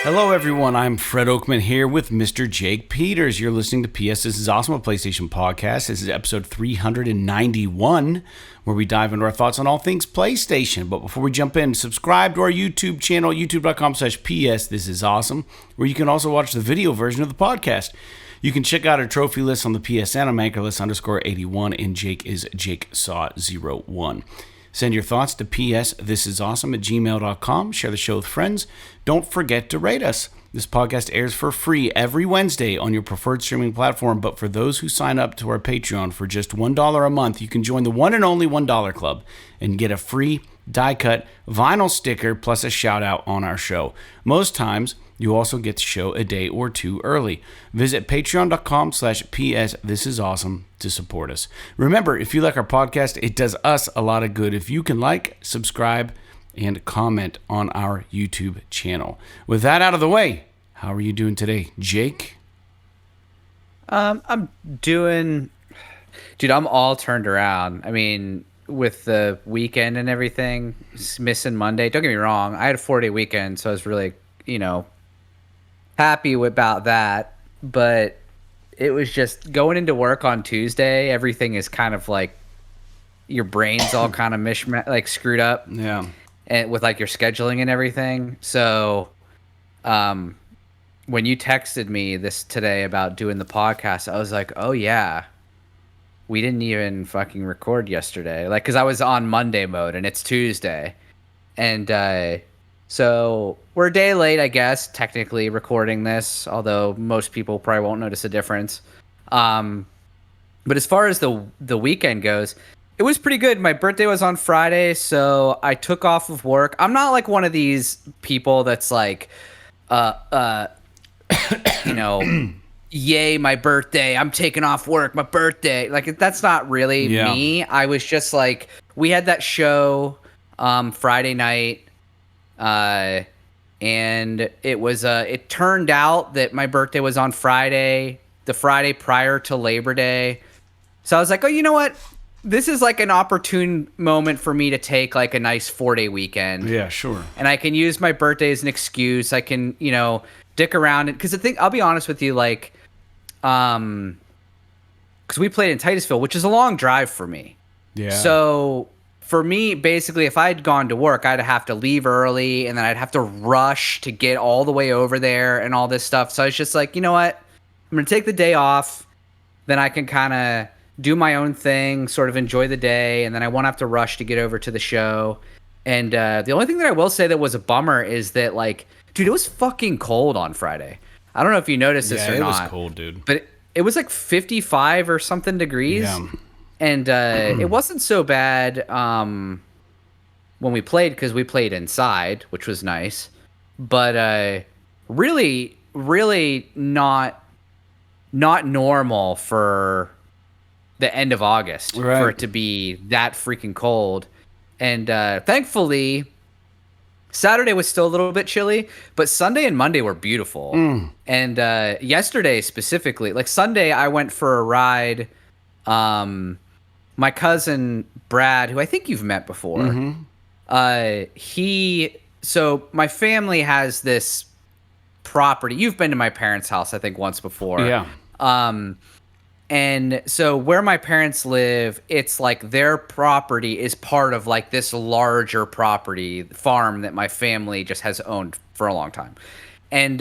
Hello, everyone. I'm Fred Oakman here with Mr. Jake Peters. You're listening to PS This Is Awesome, a PlayStation podcast. This is episode 391, where we dive into our thoughts on all things PlayStation. But before we jump in, subscribe to our YouTube channel, youtube.com/PS This Is Awesome, where you can also watch the video version of the podcast. You can check out our trophy list on the PSN. I'm Anchorless_81, and Jake is JakeSaw01. Send your thoughts to psthisisawesome@gmail.com. Share the show with friends. Don't forget to rate us. This podcast airs for free every Wednesday on your preferred streaming platform, but for those who sign up to our Patreon for just $1 a month, you can join the one and only $1 Club and get a free die-cut vinyl sticker plus a shout-out on our show. Most times, you also get the show a day or two early. Visit patreon.com/PS This Is Awesome to support us. Remember, if you like our podcast, it does us a lot of good if you can like, subscribe, and comment on our YouTube channel. With that out of the way, how are you doing today, Jake? I'm doing... Dude, I'm all turned around. I mean, with the weekend and everything, missing Monday. Don't get me wrong. I had a 4-day weekend, so I was really, happy about that. But it was just going into work on Tuesday. Everything is kind of like your brain's all kind of like screwed up. Yeah. And with like your scheduling and everything. So, when you texted me this today about doing the podcast, I was like, oh yeah, we didn't even fucking record yesterday. Like, cause I was on Monday mode and it's Tuesday. And, so we're a day late, I guess, technically recording this, although most people probably won't notice a difference. But as far as the weekend goes, it was pretty good. My birthday was on Friday, so I took off of work. I'm not like one of these people that's like, yay, my birthday, I'm taking off work, my birthday. Like, that's not really me. I was just like, we had that show Friday night. And it was, it turned out that my birthday was on Friday, the Friday prior to Labor Day. So I was like, oh, you know what? This is like an opportune moment for me to take like a nice 4-day weekend. Yeah, sure. And I can use my birthday as an excuse. I can, dick around. Because the thing, I'll be honest with you, like, because we played in Titusville, which is a long drive for me. Yeah. So for me, basically, if I had gone to work, I'd have to leave early, and then I'd have to rush to get all the way over there and all this stuff. So I was just like, you know what? I'm going to take the day off. Then I can kind of do my own thing, sort of enjoy the day, and then I won't have to rush to get over to the show. And the only thing that I will say that was a bummer is that, like, dude, it was fucking cold on Friday. I don't know if you noticed this or not. Yeah, it was cold, dude. But it was like 55 or something degrees. Yeah. And it wasn't so bad when we played, because we played inside, which was nice. But really, really not normal for the end of August for it to be that freaking cold. And thankfully, Saturday was still a little bit chilly, but Sunday and Monday were beautiful. And yesterday specifically, like Sunday, I went for a ride. My cousin Brad, who I think you've met before, so my family has this property. You've been to my parents' house, I think, once before. Yeah. And so where my parents live, it's like their property is part of like this larger property farm that my family just has owned for a long time. And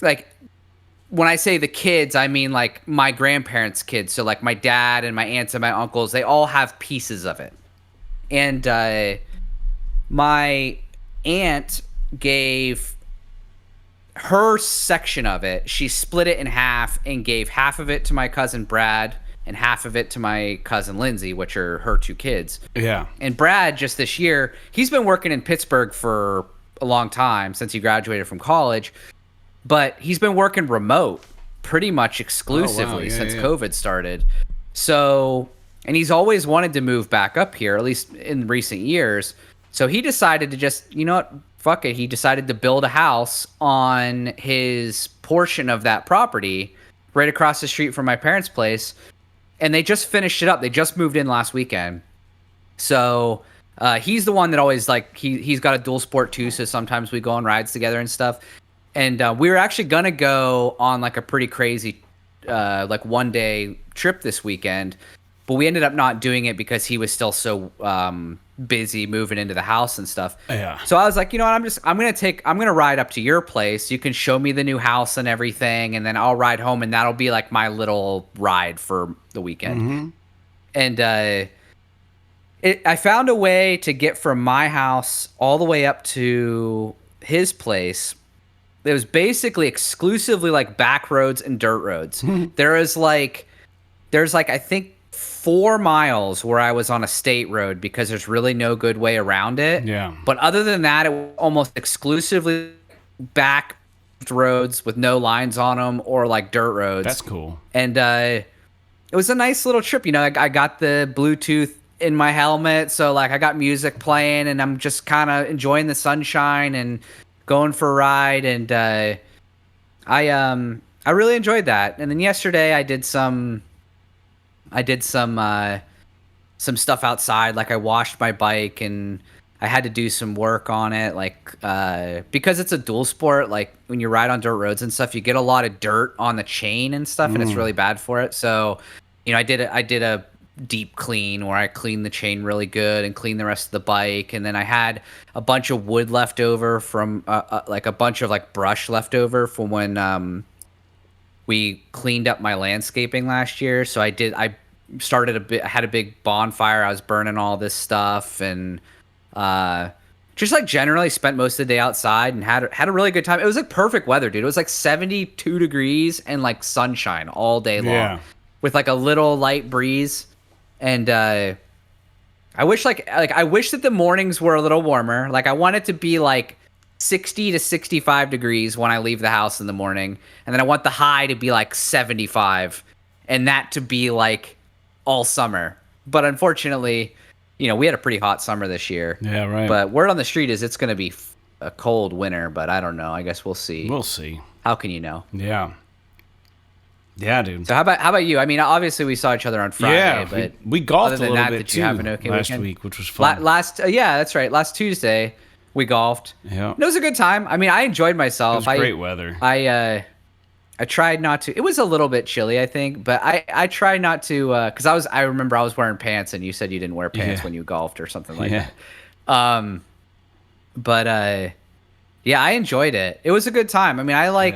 like when I say the kids, I mean like my grandparents' kids. So like my dad and my aunts and my uncles, they all have pieces of it. And my aunt gave her section of it, she split it in half and gave half of it to my cousin Brad and half of it to my cousin Lindsay, which are her two kids. Yeah. And Brad, just this year, he's been working in Pittsburgh for a long time since he graduated from college, but he's been working remote pretty much exclusively since COVID started. So, and he's always wanted to move back up here, at least in recent years. So he decided to just, you know what, fuck it. He decided to build a house on his portion of that property right across the street from my parents' place. And they just finished it up. They just moved in last weekend. So he's the one that always, like, he's got a dual sport too. So sometimes we go on rides together and stuff. And we were actually gonna go on like a pretty crazy, like 1-day trip this weekend, but we ended up not doing it because he was still so busy moving into the house and stuff. Yeah. So I was like, you know what, I'm gonna ride up to your place. You can show me the new house and everything, and then I'll ride home, and that'll be like my little ride for the weekend. Mm-hmm. And I found a way to get from my house all the way up to his place. It was basically exclusively like back roads and dirt roads. There's like I think 4 miles where I was on a state road because there's really no good way around it. Yeah. But other than that, it was almost exclusively back roads with no lines on them or like dirt roads. That's cool. And it was a nice little trip. You know, I got the Bluetooth in my helmet, so like I got music playing, and I'm just kind of enjoying the sunshine and going for a ride. And I really enjoyed that. And then yesterday I did some stuff outside. Like I washed my bike, and I had to do some work on it. Like because it's a dual sport, like when you ride on dirt roads and stuff, you get a lot of dirt on the chain and stuff, and it's really bad for it. So, you know, I did a deep clean where I cleaned the chain really good and cleaned the rest of the bike. And then I had a bunch of wood left over from like a bunch of like brush left over from when we cleaned up my landscaping last year. So I had a big bonfire. I was burning all this stuff, and just like generally spent most of the day outside and had a really good time. It was like perfect weather, dude. It was like 72 degrees and like sunshine all day long with like a little light breeze. And I wish I wish that the mornings were a little warmer. Like I want it to be like 60 to 65 degrees when I leave the house in the morning, and then I want the high to be like 75, and that to be like all summer. But unfortunately, you know, we had a pretty hot summer this year. Yeah, right. But word on the street is it's going to be a cold winter, but I don't know. I guess we'll see. We'll see. How can you know? Yeah. Yeah, dude. So how about you? I mean, obviously we saw each other on Friday, but we golfed other than a little that, bit did too you have an okay last weekend? week, which was fun. Yeah, that's right. Last Tuesday we golfed. Yeah, it was a good time. I mean, I enjoyed myself. It was great weather. I tried not to. It was a little bit chilly, I think, but I tried not to because I remember I was wearing pants, and you said you didn't wear pants when you golfed or something like that. But yeah, I enjoyed it. It was a good time. I mean, I like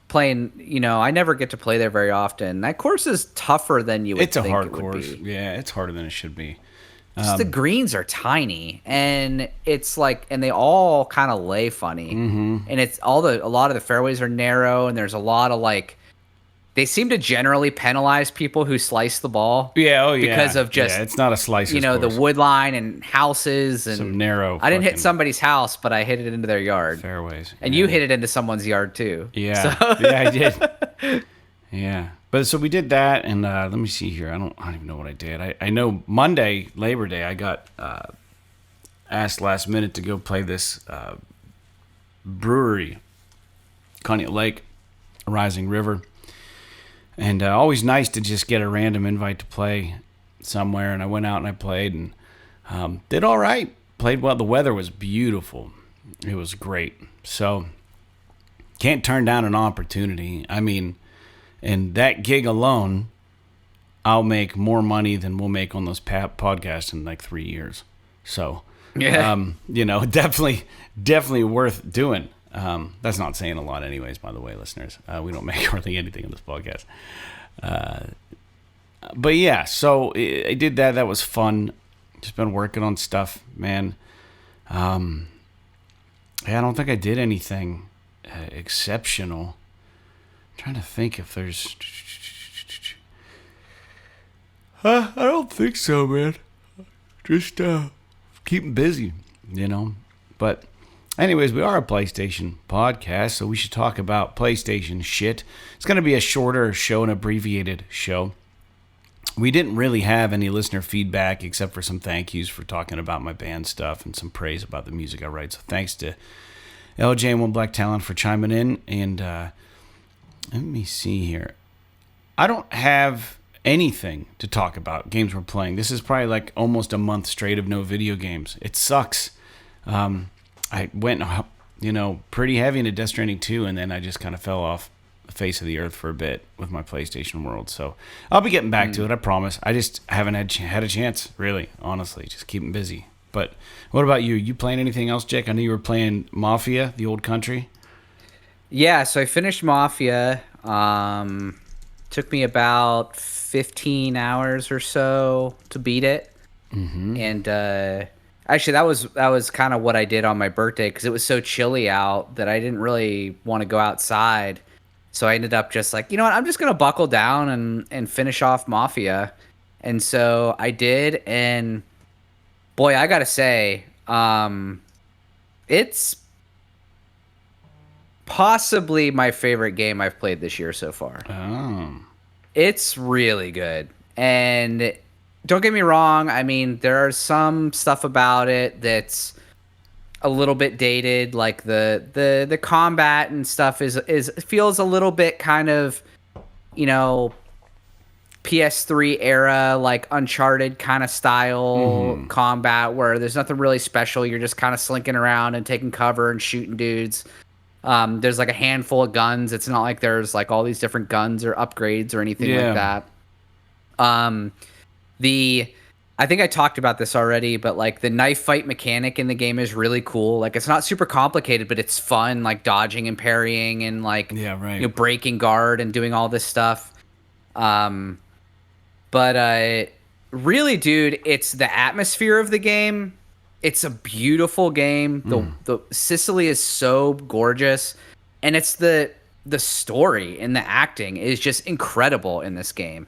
playing. You know, I never get to play there very often. That course is tougher than you would think. It's a hard it would course. be. Yeah, it's harder than it should be. Just the greens are tiny, and it's like, and they all kind of lay funny, and it's a lot of the fairways are narrow, and there's a lot of like, they seem to generally penalize people who slice the ball. Yeah, because of just it's not a slice. You know, course. the wood line and houses and some narrow. I didn't hit somebody's house, but I hit it into their yard. Fairways, and you hit it into someone's yard too. Yeah, so. Yeah, I did. Yeah. But so we did that, and let me see here. I don't even know what I did. I know Monday, Labor Day, I got asked last minute to go play this brewery, Conneaut Lake, Rising River. And always nice to just get a random invite to play somewhere. And I went out and I played and did all right. Played well. The weather was beautiful. It was great. So can't turn down an opportunity. I mean, and that gig alone, I'll make more money than we'll make on those podcasts in like 3 years. So, you know, definitely worth doing. That's not saying a lot anyways, by the way, listeners. We don't make hardly anything on this podcast. But yeah, so I did that. That was fun. Just been working on stuff, man. I don't think I did anything exceptional. Trying to think if there's. I don't think so, man. Just keeping busy, you know. But, anyways, we are a PlayStation podcast, so we should talk about PlayStation shit. It's going to be a shorter show, an abbreviated show. We didn't really have any listener feedback except for some thank yous for talking about my band stuff and some praise about the music I write. So thanks to LJ and One Black Talent for chiming in. And let me see here. I don't have anything to talk about, games we're playing. This is probably like almost a month straight of no video games. It sucks. I went pretty heavy into Death Stranding 2, and then I just kind of fell off the face of the earth for a bit with my PlayStation world. So I'll be getting back to it, I promise. I just haven't had a chance, really, honestly. Just keeping busy. But what about you? You playing anything else, Jake? I know you were playing Mafia, the old country. Yeah, so I finished Mafia. Took me about 15 hours or so to beat it. Mm-hmm. And actually, that was kind of what I did on my birthday because it was so chilly out that I didn't really want to go outside. So I ended up just like, you know what, I'm just going to buckle down and finish off Mafia. And so I did, and boy, I got to say, it's possibly my favorite game I've played this year so far. Oh. It's really good. And don't get me wrong, I mean, there are some stuff about it that's a little bit dated, like the combat and stuff is feels a little bit kind of, PS3 era, like Uncharted kind of style combat where there's nothing really special. You're just kind of slinking around and taking cover and shooting dudes. There's like a handful of guns. It's not like there's like all these different guns or upgrades or anything like that. I think I talked about this already, but like the knife fight mechanic in the game is really cool. Like it's not super complicated, but it's fun, like dodging and parrying and like breaking guard and doing all this stuff. But really, dude, it's the atmosphere of the game. It's a beautiful game. The Sicily is so gorgeous, and it's the story and the acting is just incredible in this game.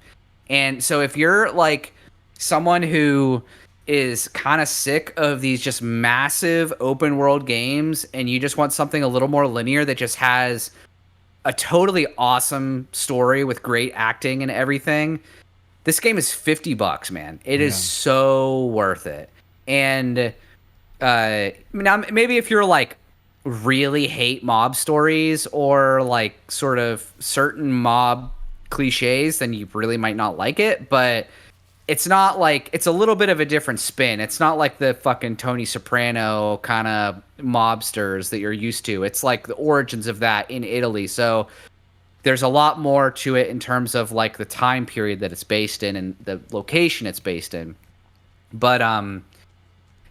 And so if you're like someone who is kind of sick of these just massive open world games and you just want something a little more linear that just has a totally awesome story with great acting and everything, this game is $50, man. It is so worth it. And now maybe if you're like really hate mob stories or like sort of certain mob cliches, then you really might not like it. But it's not like, it's a little bit of a different spin. It's not like the fucking Tony Soprano kind of mobsters that you're used to. It's like the origins of that in Italy. So there's a lot more to it in terms of like the time period that it's based in and the location it's based in. But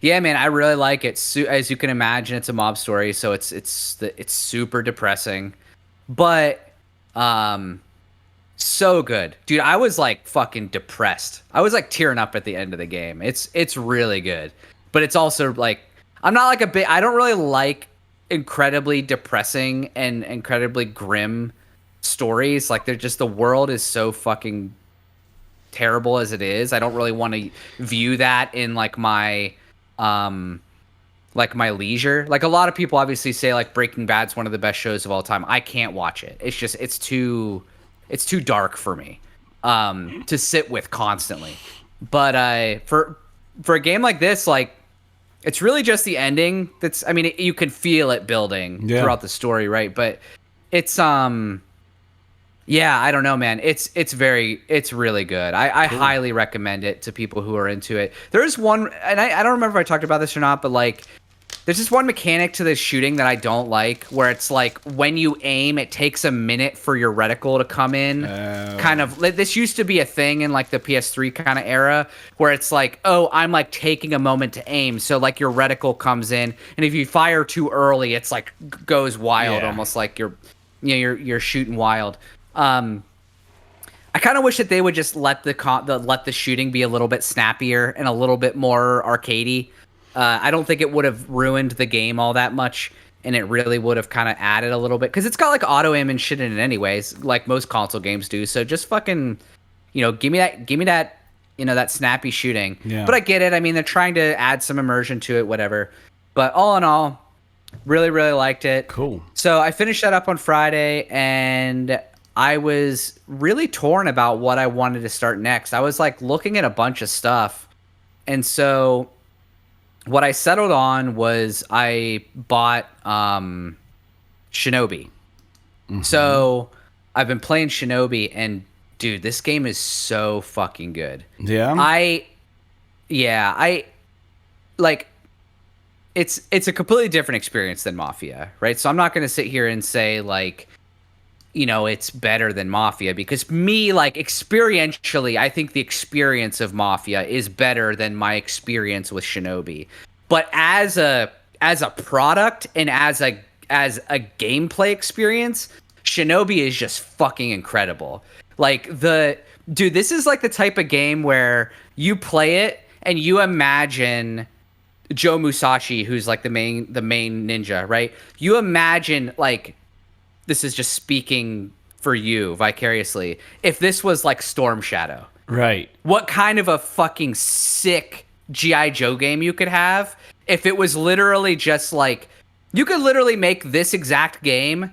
yeah, man, I really like it. As you can imagine, it's a mob story, so it's super depressing, but so good, dude. I was like fucking depressed. I was like tearing up at the end of the game. It's really good, but it's also like I don't really like incredibly depressing and incredibly grim stories. Like they're just, the world is so fucking terrible as it is. I don't really want to view that in like my leisure. Like a lot of people obviously say like Breaking Bad's one of the best shows of all time. I can't watch it. It's just it's too dark for me to sit with constantly. But for a game like this, like it's really just the ending that's, I mean, you can feel it building throughout the story, right? But it's yeah, I don't know, man. It's really good. I highly recommend it to people who are into it. There's one, and I don't remember if I talked about this or not, but like there's this one mechanic to this shooting that I don't like, where it's like when you aim, it takes a minute for your reticle to come in. Kind of, this used to be a thing in like the PS3 kind of era, where it's like, oh, I'm like taking a moment to aim, so like your reticle comes in, and if you fire too early, it's like goes wild, almost like you're shooting wild. I kind of wish that they would just let the shooting be a little bit snappier and a little bit more arcadey. I don't think it would have ruined the game all that much, and it really would have kind of added a little bit, because it's got like auto aim and shit in it anyways, like most console games do. So just fucking, give me that, that snappy shooting. Yeah. But I get it. I mean, they're trying to add some immersion to it, whatever. But all in all, really, really liked it. Cool. So I finished that up on Friday, and I was really torn about what I wanted to start next. I was like looking at a bunch of stuff, and so what I settled on was I bought Shinobi. Mm-hmm. So I've been playing Shinobi, and dude, this game is so fucking good. Yeah. I like it's a completely different experience than Mafia, right? So I'm not going to sit here and say like, you know, it's better than Mafia, because me, like, experientially, I think the experience of Mafia is better than my experience with Shinobi. But as a product and as a gameplay experience, Shinobi is just fucking incredible. Like, dude, this is like the type of game where you play it and you imagine Joe Musashi, who's like the main ninja, right? You imagine, like, this is just speaking for you vicariously, if this was like Storm Shadow. Right. What kind of a fucking sick G.I. Joe game you could have if it was literally just like, you could literally make this exact game,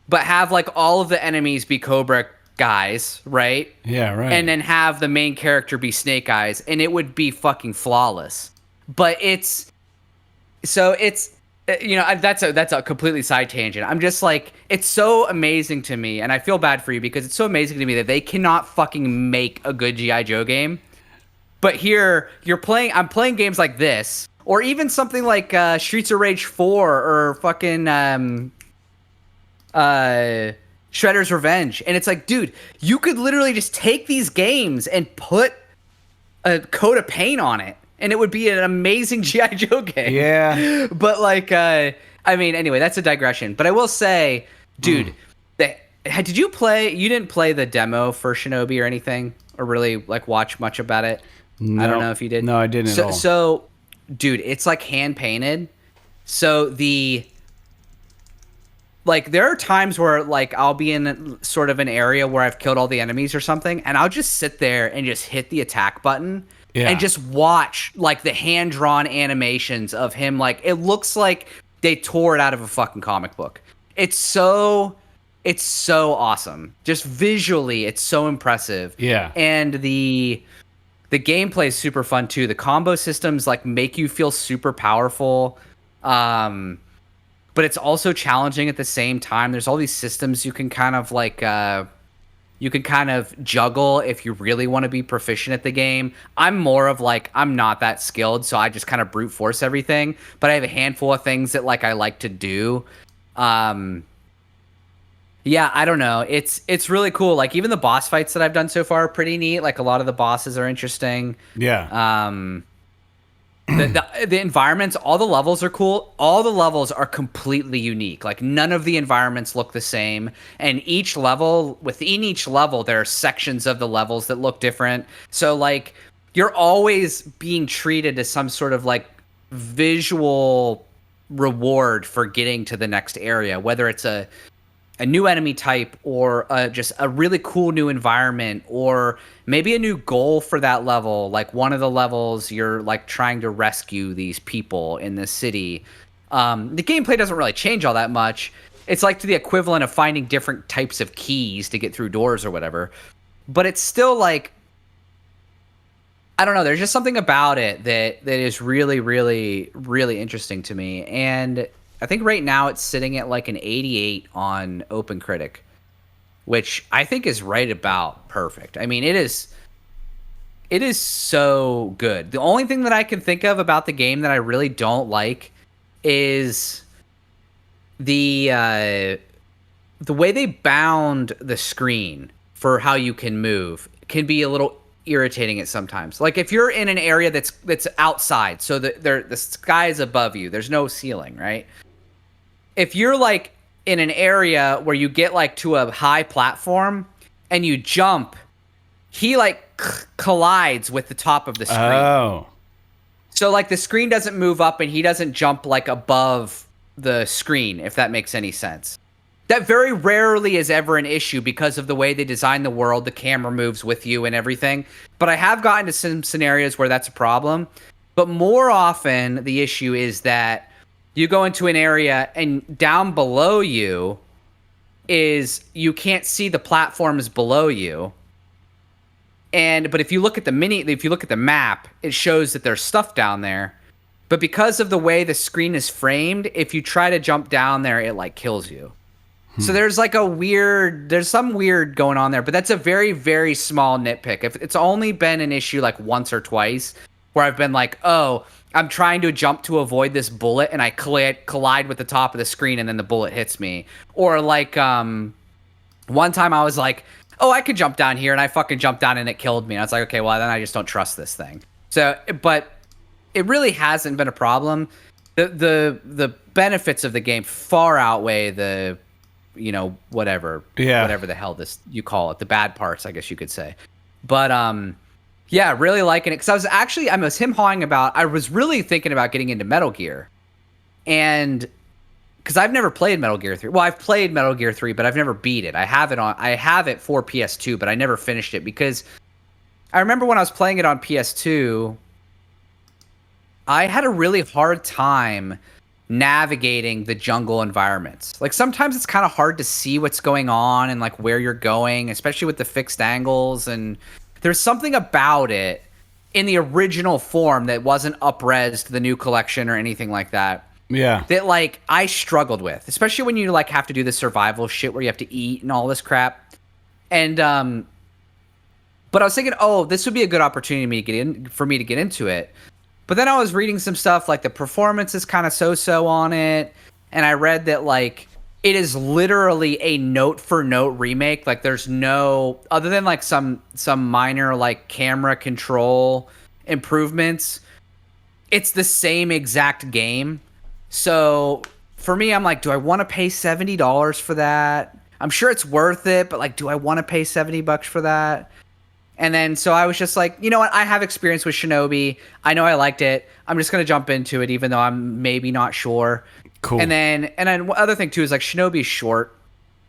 but have like all of the enemies be Cobra guys, right? Yeah, right. And then have the main character be Snake Eyes, and it would be fucking flawless. But it's, you know, that's a completely side tangent. I'm just like, it's so amazing to me, and I feel bad for you because it's so amazing to me that they cannot fucking make a good G.I. Joe game. But here, I'm playing games like this, or even something like Streets of Rage 4 or fucking Shredder's Revenge. And it's like, dude, you could literally just take these games and put a coat of paint on it, and it would be an amazing G.I. Joe game. Yeah. But like, I mean, anyway, that's a digression. But I will say, dude, did you didn't play the demo for Shinobi or anything, or really like watch much about it? No, I don't know if you did. No, I didn't at all. So, dude, it's like hand painted. So there are times where like I'll be in sort of an area where I've killed all the enemies or something, and I'll just sit there and just hit the attack button. Yeah. And just watch like the hand-drawn animations of him. Like, it looks like they tore it out of a fucking comic book. It's so awesome. Just visually, it's so impressive. Yeah. And the gameplay is super fun too. The combo systems like make you feel super powerful. But it's also challenging at the same time. There's all these systems you can kind of like juggle if you really want to be proficient at the game. I'm more of like, I'm not that skilled, so I just kind of brute force everything. But I have a handful of things that like I like to do. Yeah, I don't know. It's really cool. Like, even the boss fights that I've done so far are pretty neat. Like, a lot of the bosses are interesting. Yeah. The environments, all the levels are cool. All the levels are completely unique. Like, none of the environments look the same. And within each level, there are sections of the levels that look different. So, like, you're always being treated as some sort of, like, visual reward for getting to the next area, whether it's a new enemy type or just a really cool new environment, or maybe a new goal for that level. Like, one of the levels, you're like trying to rescue these people in this city. The gameplay doesn't really change all that much. It's like the equivalent of finding different types of keys to get through doors or whatever. But it's still like, I don't know. There's just something about it that is really, really, really interesting to me. And I think right now it's sitting at like an 88 on OpenCritic, which I think is right about perfect. I mean, it is so good. The only thing that I can think of about the game that I really don't like is the way they bound the screen for how you can move can be a little irritating at sometimes. Like, if you're in an area that's outside, so the sky is above you, there's no ceiling, right? If you're like in an area where you get like to a high platform and you jump, he like collides with the top of the screen. Oh. So like the screen doesn't move up and he doesn't jump like above the screen, if that makes any sense. That very rarely is ever an issue because of the way they design the world, the camera moves with you and everything. But I have gotten to some scenarios where that's a problem. But more often, the issue is that you go into an area and down below you you can't see the platforms below you. But if you look at the map, it shows that there's stuff down there. But because of the way the screen is framed, if you try to jump down there, it like kills you. So there's like there's some weird going on there, but that's a very, very small nitpick. If it's only been an issue like once or twice where I've been like, oh, I'm trying to jump to avoid this bullet, and I collide with the top of the screen, and then the bullet hits me. Or like one time I was like, oh, I could jump down here, and I fucking jumped down, and it killed me. And I was like, okay, well, then I just don't trust this thing. So, but it really hasn't been a problem. The benefits of the game far outweigh the, whatever the hell you call it, the bad parts, I guess you could say. But yeah, really liking it, because I was him-hawing about. I was really thinking about getting into Metal Gear, and because I've never played Metal Gear 3. Well, I've played Metal Gear 3, but I've never beat it. I have it for PS2, but I never finished it because I remember when I was playing it on PS2, I had a really hard time navigating the jungle environments. Like sometimes it's kind of hard to see what's going on and like where you're going, especially with the fixed angles. And there's something about it in the original form that wasn't up-res to the new collection or anything like that. Yeah. That like I struggled with, especially when you like have to do the survival shit where you have to eat and all this crap. And but I was thinking, oh, this would be a good opportunity for me to get into it. But then I was reading some stuff like the performance is kind of so-so on it, and I read that like it is literally a note-for-note remake. Like there's no other than like some minor like camera control improvements. It's the same exact game. So for me, I'm like, do I want to pay $70 for that? I'm sure it's worth it, but like, do I want to pay $70 for that? And then, so I was just like, you know what? I have experience with Shinobi. I know I liked it. I'm just going to jump into it, even though I'm maybe not sure. Cool. And then other thing too is like Shinobi's short.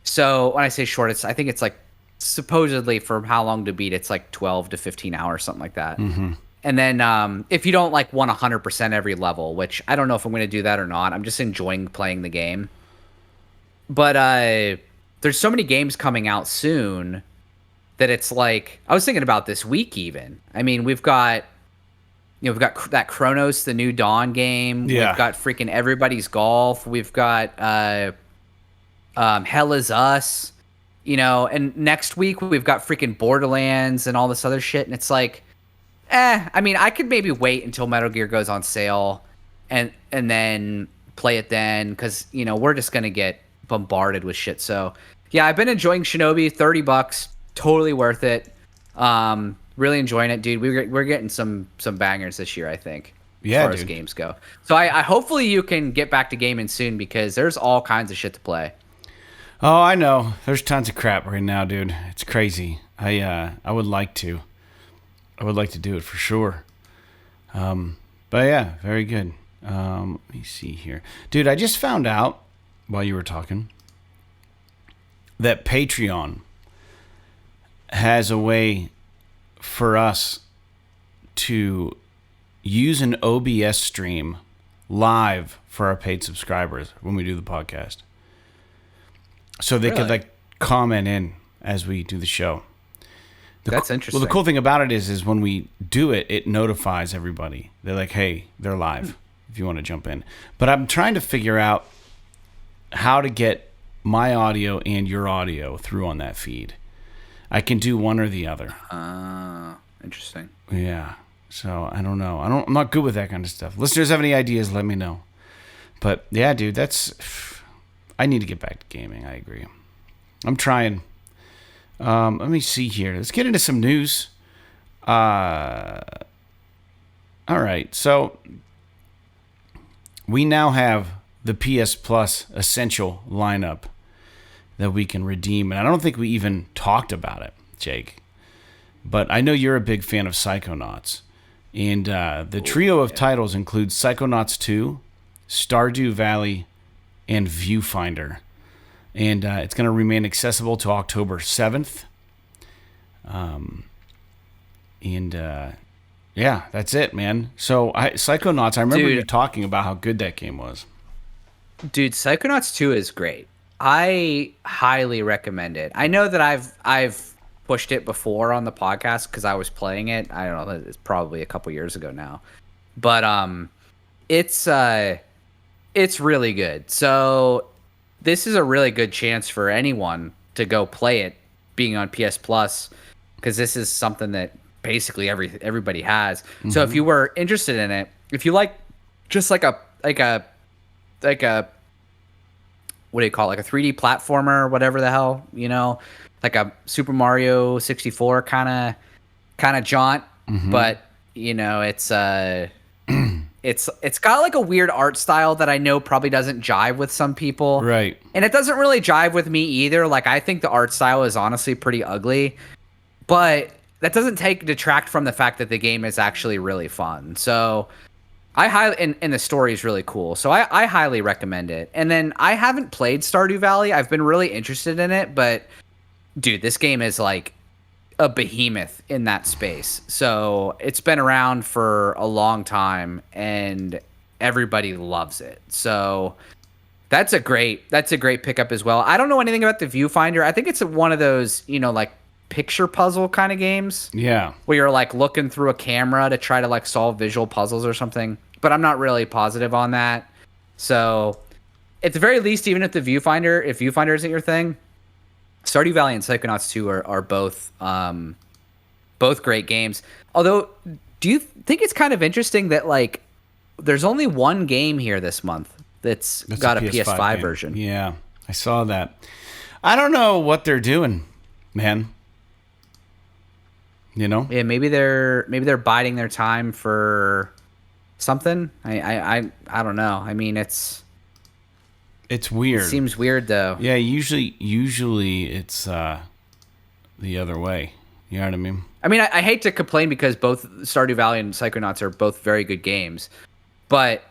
So when I say short, I think it's like supposedly for how long to beat, it's like 12 to 15 hours, something like that. Mm-hmm. And then if you don't like want 100% every level, which I don't know if I'm going to do that or not. I'm just enjoying playing the game. But there's so many games coming out soon that it's like, I was thinking about this week even. I mean, we've got that Chronos, the new Dawn game. Yeah. We've got freaking Everybody's Golf. We've got Hell Is Us, and next week we've got freaking Borderlands and all this other shit. And it's like, I mean, I could maybe wait until Metal Gear goes on sale and then play it then, because, we're just going to get bombarded with shit. So, yeah, I've been enjoying Shinobi, $30. Totally worth it. Really enjoying it, dude. We're getting some bangers this year, I think. Yeah, as far as games go. So I hopefully you can get back to gaming soon, because there's all kinds of shit to play. Oh, I know. There's tons of crap right now, dude. It's crazy. I would like to. I would like to do it for sure. But yeah, very good. Let me see here, dude. I just found out while you were talking that Patreon has a way for us to use an OBS stream live for our paid subscribers when we do the podcast. So they could like comment in as we do the show. That's interesting. Well, the cool thing about it is when we do it, it notifies everybody. They're like, hey, they're live if you want to jump in. But I'm trying to figure out how to get my audio and your audio through on that feed. I can do one or the other. Interesting. Yeah. So I don't know. I'm not good with that kind of stuff. Listeners have any ideas? Let me know. But yeah, dude, I need to get back to gaming. I agree. I'm trying. Let me see here. Let's get into some news. All right. So we now have the PS Plus Essential lineup that we can redeem. And I don't think we even talked about it, Jake. But I know you're a big fan of Psychonauts. And the trio of titles includes Psychonauts 2, Stardew Valley, and Viewfinder. And it's going to remain accessible to October 7th. Yeah, that's it, man. So Psychonauts, I remember you talking about how good that game was. Dude, Psychonauts 2 is great. I highly recommend it. I know that I've pushed it before on the podcast because I was playing it. I don't know, it's probably a couple years ago now. But it's really good. So this is a really good chance for anyone to go play it being on PS Plus, because this is something that basically everybody has. Mm-hmm. So if you were interested in it, if you like just like a what do you call it? Like a 3D platformer, whatever the hell, like a Super Mario 64 kind of jaunt, but it's got like a weird art style that I know probably doesn't jive with some people. Right. And it doesn't really jive with me either. Like, I think the art style is honestly pretty ugly, but that doesn't detract from the fact that the game is actually really fun. So and the story is really cool. So I highly recommend it. And then I haven't played Stardew Valley. I've been really interested in it, but dude, this game is like a behemoth in that space. So it's been around for a long time and everybody loves it. So that's a great pickup as well. I don't know anything about the Viewfinder. I think it's one of those, like picture puzzle kind of games. Yeah. Where you're like looking through a camera to try to like solve visual puzzles or something. But I'm not really positive on that. So at the very least, even if Viewfinder isn't your thing, Stardew Valley and Psychonauts 2 are both great games. Although, do you think it's kind of interesting that like there's only one game here this month that's got a PS5 version? Yeah, I saw that. I don't know what they're doing, man. Yeah, maybe they're biding their time for something. I don't know. I mean, it's weird. It seems weird though. Yeah, usually it's the other way. You know what I mean? I mean, I hate to complain because both Stardew Valley and Psychonauts are both very good games, but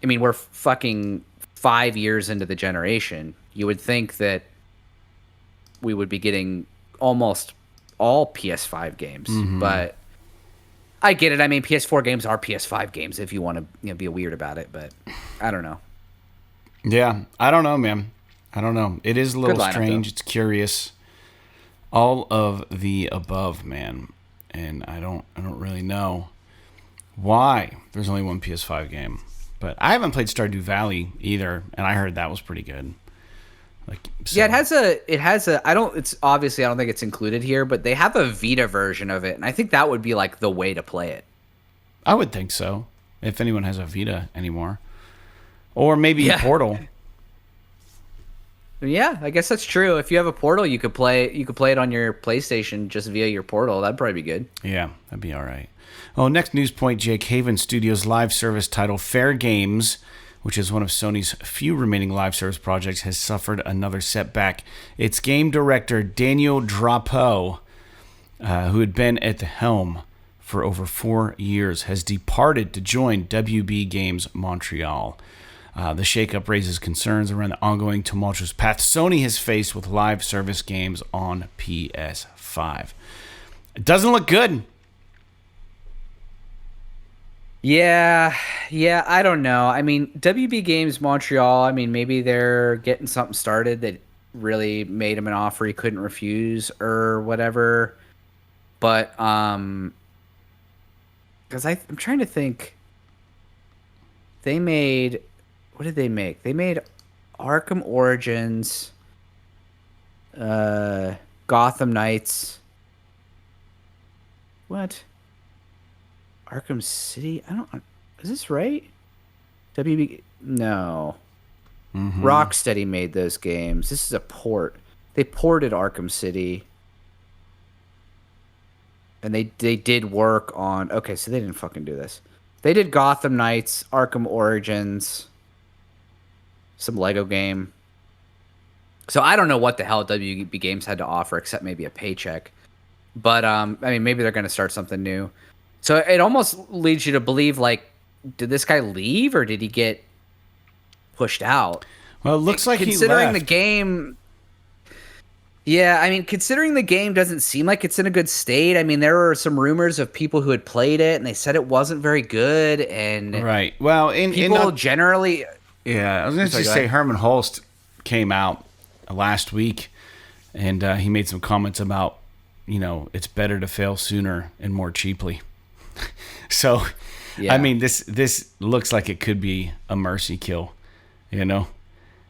I mean, we're fucking 5 years into the generation. You would think that we would be getting almost all PS5 games, but I get it. I mean, PS4 games are PS5 games if you want to be weird about it, but I don't know. Yeah, I don't know, man. I don't know. It is a little strange. It's curious. All of the above, man. And I don't really know why there's only one PS5 game. But I haven't played Stardew Valley either, and I heard that was pretty good. Yeah, it has a I don't think it's included here, but they have a Vita version of it, and I think that would be like the way to play it. I would think so. If anyone has a Vita anymore. Or maybe a Portal. Yeah, I guess that's true. If you have a Portal, you could play it on your PlayStation just via your Portal. That'd probably be good. Yeah, that'd be all right. Oh, next news point, Jake. Haven Studios' live service title Fairgames, which is one of Sony's few remaining live service projects, has suffered another setback. Its game director, Daniel Drapeau, who had been at the helm for over 4 years, has departed to join WB Games Montreal. The shakeup raises concerns around the ongoing tumultuous path Sony has faced with live service games on PS5. It doesn't look good. Yeah, I don't know. I mean, WB Games Montreal, I mean, maybe they're getting something started that really made him an offer he couldn't refuse or whatever. But, because I'm trying to think. What did they make? They made Arkham Origins, Gotham Knights. What? Arkham City? Is this right? WB? No. Rocksteady made those games. This is a port. They ported Arkham City. And they did work on... Okay, so they didn't fucking do this. They did Gotham Knights, Arkham Origins, some Lego game. So I don't know what the hell WB Games had to offer except maybe a paycheck. But, I mean, maybe they're going to start something new. So it almost leads you to believe, like, did this guy leave or did he get pushed out? Well, it looks like he left. Considering the game... Yeah, I mean, considering the game doesn't seem like it's in a good state. I mean, there were some rumors of people who had played it, and they said it wasn't very good. And right. Well, people generally... Yeah, I was going to say Herman Holst came out last week, and he made some comments about, it's better to fail sooner and more cheaply. So, yeah. I mean, this looks like it could be a mercy kill, and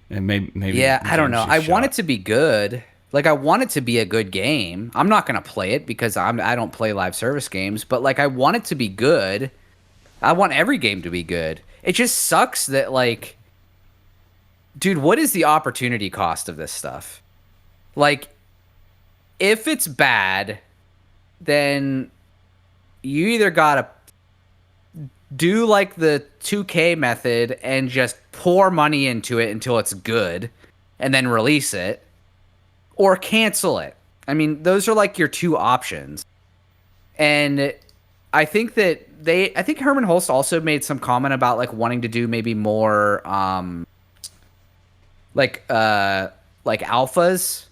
maybe. Yeah, I don't know. I want it to be good. Like, I want it to be a good game. I'm not going to play it because I don't play live service games, but, like, I want it to be good. I want every game to be good. It just sucks that, like, dude, what is the opportunity cost of this stuff? Like, if it's bad, then you either gotta do like the 2K method and just pour money into it until it's good and then release it, or cancel it. I mean, those are like your two options. And I think that I think Herman Holst also made some comment about like wanting to do maybe more like alphas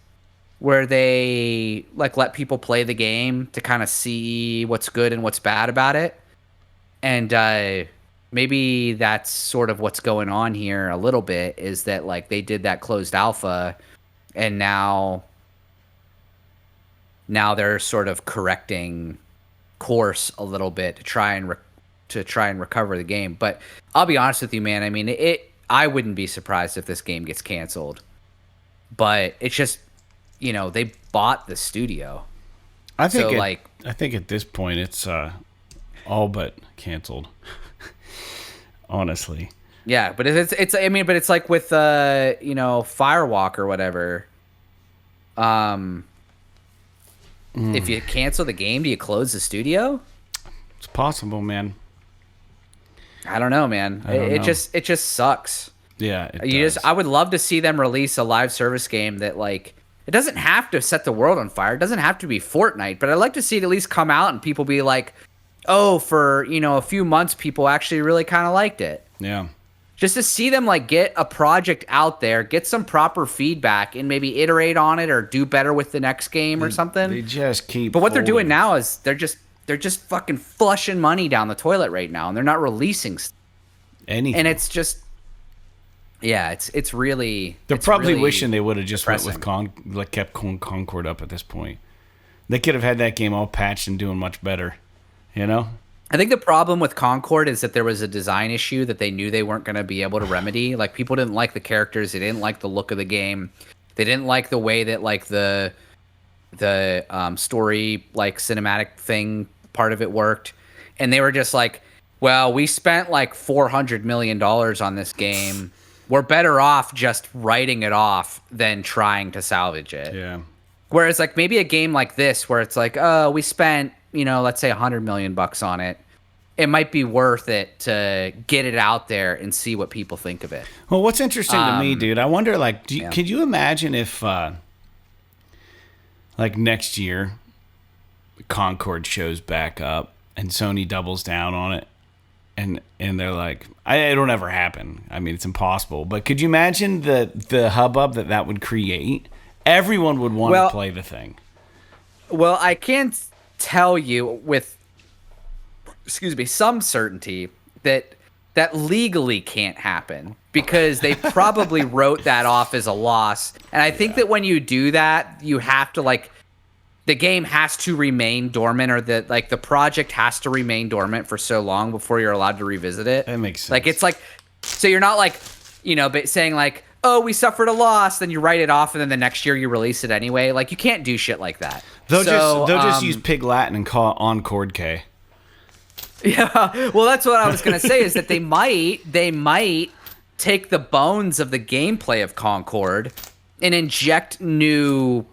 where they like let people play the game to kind of see what's good and what's bad about it. And maybe that's sort of what's going on here a little bit, is that like they did that closed alpha and now they're sort of correcting course a little bit to try and recover the game. But I'll be honest with you, man. I mean, I wouldn't be surprised if this game gets canceled. But it's just, you know, they bought the studio. I think I think at this point it's all but canceled. Honestly. Yeah, but it's I mean, but it's like with Firewalk or whatever. If you cancel the game, do you close the studio? It's possible, man. I don't know, man. It just sucks. Yeah, it does. I would love to see them release a live service game that, like, it doesn't have to set the world on fire. It doesn't have to be Fortnite, but I'd like to see it at least come out and people be like, "Oh, for, a few months people actually really kind of liked it." Yeah. Just to see them like get a project out there, get some proper feedback, and maybe iterate on it or do better with the next game or something. They just keep. But what they're doing now is they're just fucking flushing money down the toilet right now, and they're not releasing anything. And it's just, yeah, it's really. They're probably really wishing they would have just depressing. went with kept Concord up at this point. They could have had that game all patched and doing much better, you know. I think the problem with Concord is that there was a design issue that they knew they weren't going to be able to remedy. Like, people didn't like the characters, they didn't like the look of the game, they didn't like the way that like the story, like cinematic thing part of it worked, and they were just like, well, we spent like $400 million on this game. We're better off just writing it off than trying to salvage it. Yeah. Whereas like maybe a game like this, where it's like, oh, we spent, let's say $100 million on it. It might be worth it to get it out there and see what people think of it. Well, what's interesting to me, dude, I wonder, like, could you imagine if, like, next year, Concord shows back up and Sony doubles down on it, and they're like, it'll never happen. I mean, it's impossible. But could you imagine the hubbub that would create? Everyone would want to play the thing. Well, I can't tell you with some certainty that legally can't happen, because they probably wrote that off as a loss. And I think that when you do that, you have to, like, the game has to remain dormant, or the project has to remain dormant for so long before you're allowed to revisit it. That makes sense. Like, it's like, so you're not like, saying like, oh, we suffered a loss, then you write it off, and then the next year you release it anyway. Like, you can't do shit like that. They'll just use Pig Latin and call it Encord K. Yeah, well, that's what I was gonna say, is that they might take the bones of the gameplay of Concord and inject new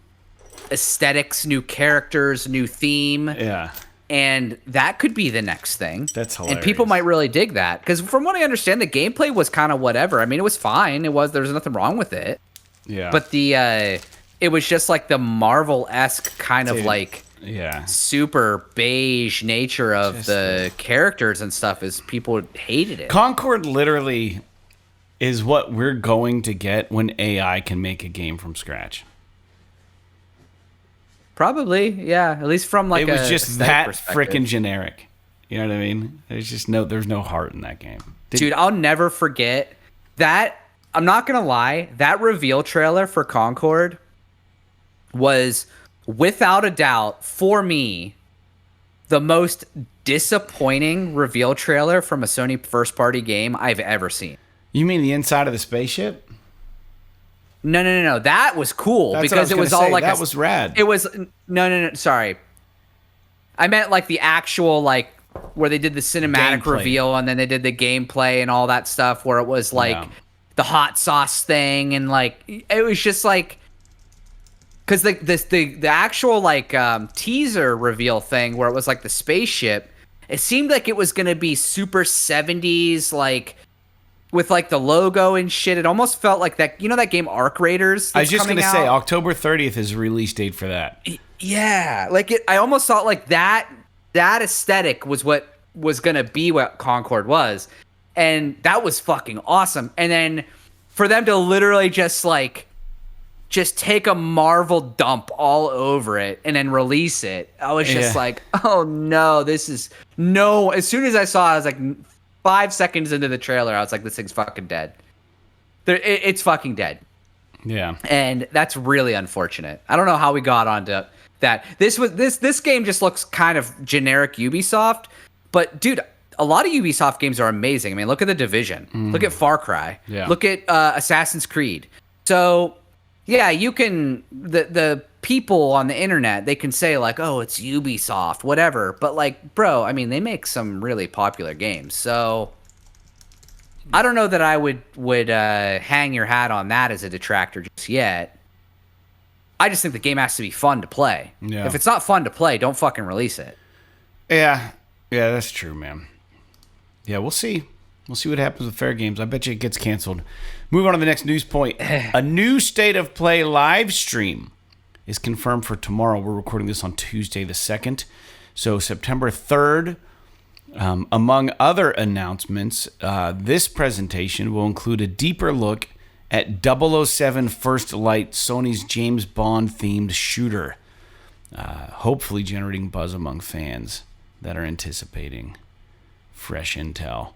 aesthetics, new characters, new theme. Yeah. And that could be the next thing. That's hilarious. And people might really dig that, because from what I understand, the gameplay was kind of whatever. I mean, it was fine. There was nothing wrong with it. Yeah. But it was just like the Marvel-esque kind of like super beige nature of the characters and stuff, is people hated it. Concord literally is what we're going to get when AI can make a game from scratch. Probably, yeah. At least from like it was just that freaking generic. You know what I mean? There's no heart in that game. Dude, I'll never forget that. I'm not gonna lie, that reveal trailer for Concord was, without a doubt, for me, the most disappointing reveal trailer from a Sony first-party game I've ever seen. You mean the inside of the spaceship? No. That was cool, because it was all like that was rad. It was no. Sorry, I meant like the actual like where they did the cinematic reveal and then they did the gameplay and all that stuff where it was like the hot sauce thing and like it was just like because the actual like teaser reveal thing where it was like the spaceship, it seemed like it was gonna be super 70s like with like the logo and shit. It almost felt like that, you know, that game Arc Raiders. I was just gonna say October 30th is the release date for that. Yeah, like I almost thought like that aesthetic was what was gonna be what Concord was, and that was fucking awesome. And then for them to literally just take a Marvel dump all over it and then release it, I was just like, oh no, this is no. As soon as I saw it, I was like 5 seconds into the trailer, I was like, this thing's fucking dead. It's fucking dead. Yeah, and that's really unfortunate. I don't know how we got onto that. This game just looks kind of generic Ubisoft, but dude, a lot of Ubisoft games are amazing. I mean, look at The Division, look at Far Cry, look at Assassin's Creed. So yeah, you can the people on the internet, they can say like, oh, it's Ubisoft, whatever, but like, bro, I mean, they make some really popular games. So I don't know that I would hang your hat on that as a detractor just yet. I just think the game has to be fun to play. Yeah. If it's not fun to play, don't fucking release it. Yeah, that's true, man. Yeah, we'll see. We'll see what happens with Fairgames. I bet you it gets canceled. Move on to the next news point. A new State of Play live stream is confirmed for tomorrow. We're recording this on Tuesday the 2nd. So September 3rd. Among other announcements, this presentation will include a deeper look at 007 First Light, Sony's James Bond-themed shooter, hopefully generating buzz among fans that are anticipating fresh intel.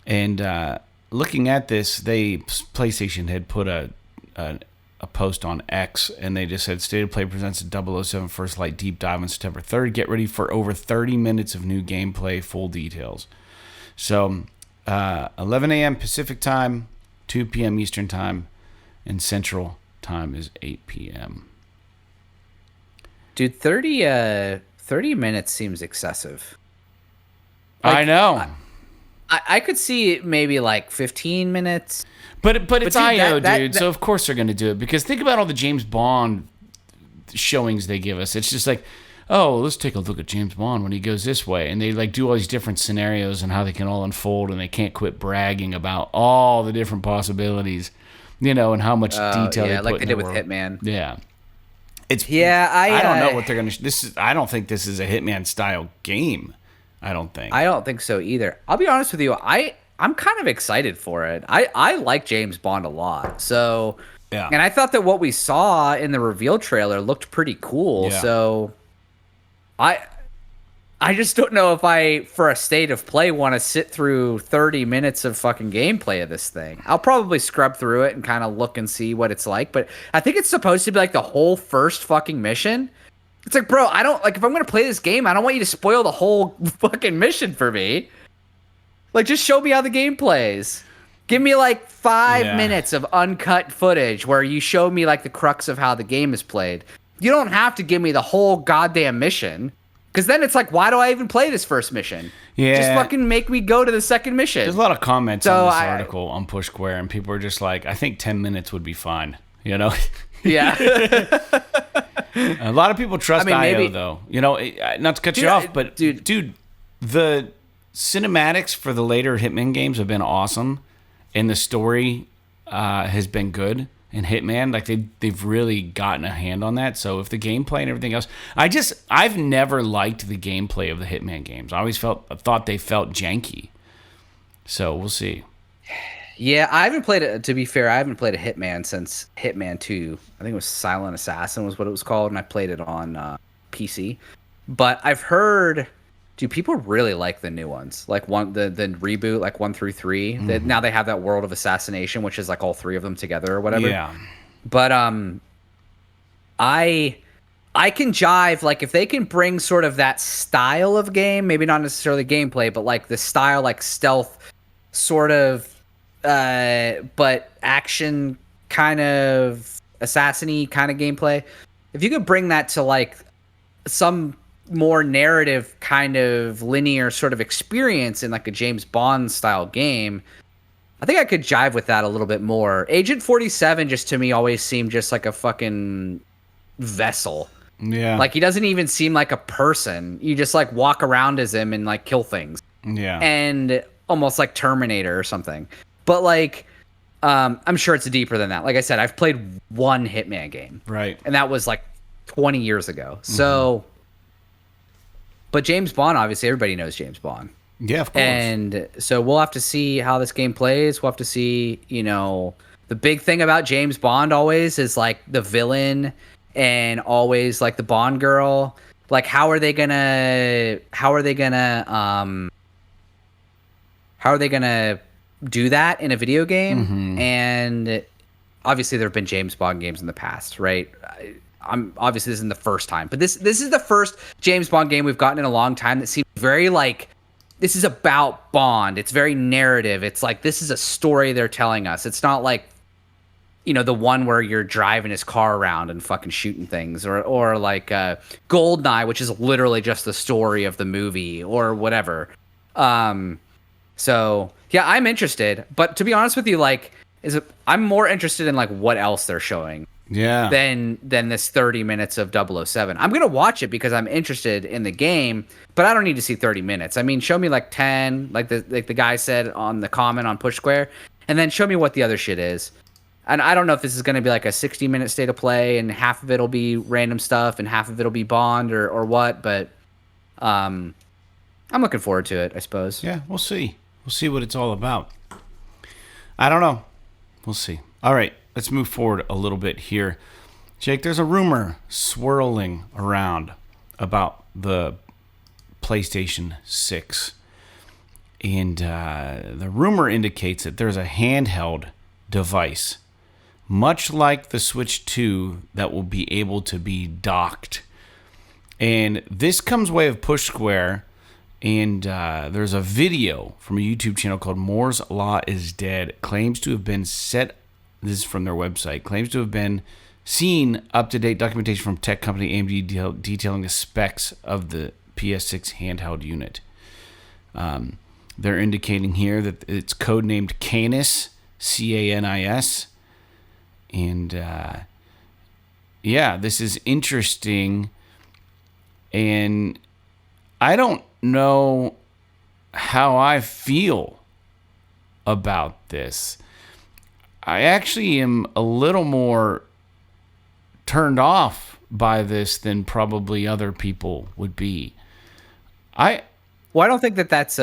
And looking at this, PlayStation had put a post on X, and they just said, State of Play presents a 007 First Light deep dive on September 3rd. Get ready for over 30 minutes of new gameplay, full details. So 11 a.m. Pacific time, 2 p.m. Eastern time, and Central time is 8 p.m. Dude, 30 minutes seems excessive. Like, I know. I could see maybe like 15 minutes. But it's I.O., dude, so of course they're going to do it. Because think about all the James Bond showings they give us. It's just like, oh, let's take a look at James Bond when he goes this way. And they like do all these different scenarios and how they can all unfold, and they can't quit bragging about all the different possibilities, you know, and how much detail they put like they did with world. Hitman. Yeah. I don't know what they're going to... I don't think this is a Hitman-style game. I don't think. I don't think so either. I'll be honest with you. I'm kind of excited for it. I like James Bond a lot. So, yeah. And I thought that what we saw in the reveal trailer looked pretty cool. Yeah. So, I just don't know if I, for a State of Play, want to sit through 30 minutes of fucking gameplay of this thing. I'll probably scrub through it and kind of look and see what it's like. But I think it's supposed to be like the whole first fucking mission. It's like, bro, I don't like if I'm going to play this game, I don't want you to spoil the whole fucking mission for me. Like, just show me how the game plays. Give me like 5 minutes of uncut footage where you show me like the crux of how the game is played. You don't have to give me the whole goddamn mission, because then it's like, why do I even play this first mission? Yeah, just fucking make me go to the second mission. There's a lot of comments on this article on Push Square, and people are just like, I think 10 minutes would be fine. You know? Yeah. A lot of people trust I.O. though. You know, not to cut you off, but dude, the cinematics for the later Hitman games have been awesome, and the story has been good. In Hitman, like they've really gotten a hand on that. So if the gameplay and everything else, I've never liked the gameplay of the Hitman games. I always thought they felt janky. So we'll see. Yeah, I haven't played it. To be fair, I haven't played a Hitman since Hitman 2. I think it was Silent Assassin was what it was called, and I played it on PC. But I've heard, dude, people really like the new ones, like the reboot, like 1 through 3. Mm-hmm. Now they have that World of Assassination, which is like all 3 of them together or whatever. Yeah. But I can jive, like if they can bring sort of that style of game, maybe not necessarily gameplay, but like the style, like stealth sort of, but action kind of assassin-y kind of gameplay. If you could bring that to like some more narrative kind of linear sort of experience in like a James Bond style game, I think I could jive with that a little bit more. Agent 47 just to me always seemed just like a fucking vessel. Yeah. Like he doesn't even seem like a person. You just like walk around as him and like kill things. Yeah. And almost like Terminator or something. But like I'm sure it's deeper than that. Like I said, I've played one Hitman game. Right. And that was like 20 years ago. So but James Bond, obviously everybody knows James Bond. Yeah, of course. And so we'll have to see how this game plays. We'll have to see, the big thing about James Bond always is like the villain and always like the Bond girl. Like how are they gonna do that in a video game? And obviously there have been James Bond games in the past, right? Obviously this isn't the first time, but this is the first James Bond game we've gotten in a long time that seems very like this is about Bond. It's very narrative. It's like this is a story they're telling us. It's not like the one where you're driving his car around and fucking shooting things, or like Goldeneye, which is literally just the story of the movie or whatever. So yeah, I'm interested, but to be honest with you, like, I'm more interested in like what else they're showing. Yeah. Than this 30 minutes of 007. I'm gonna watch it because I'm interested in the game, but I don't need to see 30 minutes. I mean, show me like 10, like the guy said on the comment on Push Square, and then show me what the other shit is. And I don't know if this is gonna be like a 60-minute state of play, and half of it'll be random stuff, and half of it'll be Bond or what. But I'm looking forward to it, I suppose. Yeah, we'll see. We'll see what it's all about. I don't know. We'll see. All right. Let's move forward a little bit here. Jake, there's a rumor swirling around about the PlayStation 6. And the rumor indicates that there's a handheld device, much like the Switch 2, that will be able to be docked. And this comes way of Push Square. And there's a video from a YouTube channel called Moore's Law is Dead. Claims to have been set. This is from their website. Claims to have been seen up-to-date documentation from tech company AMD detailing the specs of the PS6 handheld unit. They're indicating here that it's codenamed Canis, Canis. And, yeah, this is interesting. And I don't know how I feel about this. I actually am a little more turned off by this than probably other people would be. I don't think that's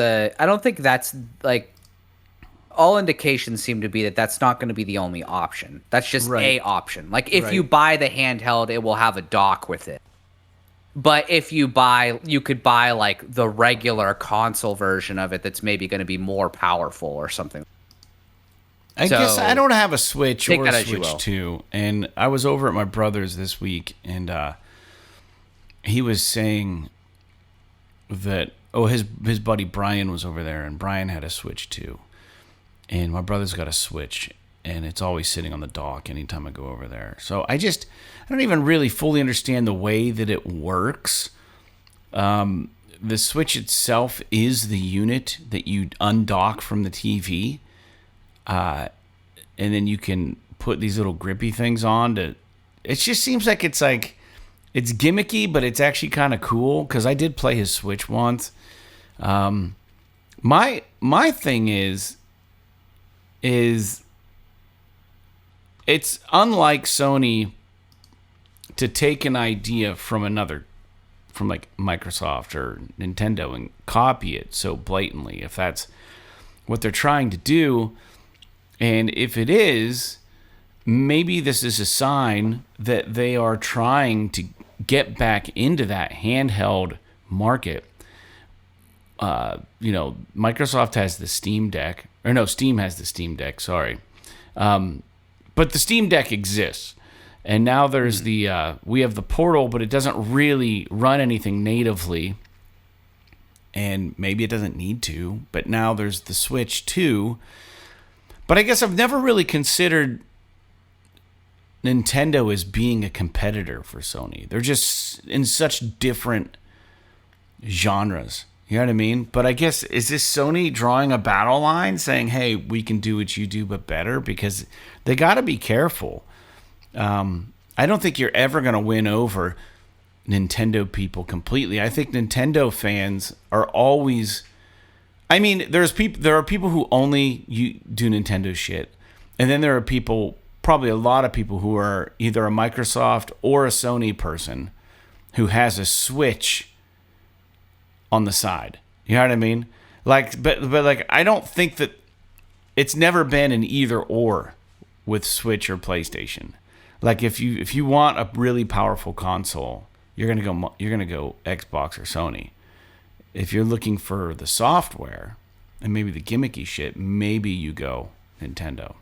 like, all indications seem to be that that's not going to be the only option. That's just a option. Like if you buy the handheld, it will have a dock with it. But if you could buy like the regular console version of it that's maybe going to be more powerful or something. I guess I don't have a Switch or a Switch 2, and I was over at my brother's this week, and he was saying that his buddy Brian was over there, and Brian had a Switch 2, and my brother's got a Switch, and it's always sitting on the dock anytime I go over there. So I don't even really fully understand the way that it works. The Switch itself is the unit that you undock from the TV. And then you can put these little grippy things on to. It just seems like it's gimmicky, but it's actually kind of cool because I did play his Switch once. My thing is it's unlike Sony to take an idea from like Microsoft or Nintendo and copy it so blatantly, if that's what they're trying to do. And if it is, maybe this is a sign that they are trying to get back into that handheld market. Microsoft has the Steam Deck. Or no, Steam has the Steam Deck, sorry. But the Steam Deck exists. And now there's we have the Portal, but it doesn't really run anything natively. And maybe it doesn't need to. But now there's the Switch 2. But I guess I've never really considered Nintendo as being a competitor for Sony. They're just in such different genres. You know what I mean? But I guess, is this Sony drawing a battle line saying, hey, we can do what you do but better? Because they got to be careful. I don't think you're ever going to win over Nintendo people completely. I think Nintendo fans are always... I mean, there are people who only do Nintendo shit. And then there are people, probably a lot of people, who are either a Microsoft or a Sony person who has a Switch on the side. You know what I mean? Like, but like, I don't think that it's never been an either or with Switch or PlayStation. Like, if you want a really powerful console, you're gonna go Xbox or Sony. If you're looking for the software and maybe the gimmicky shit, maybe you go Nintendo.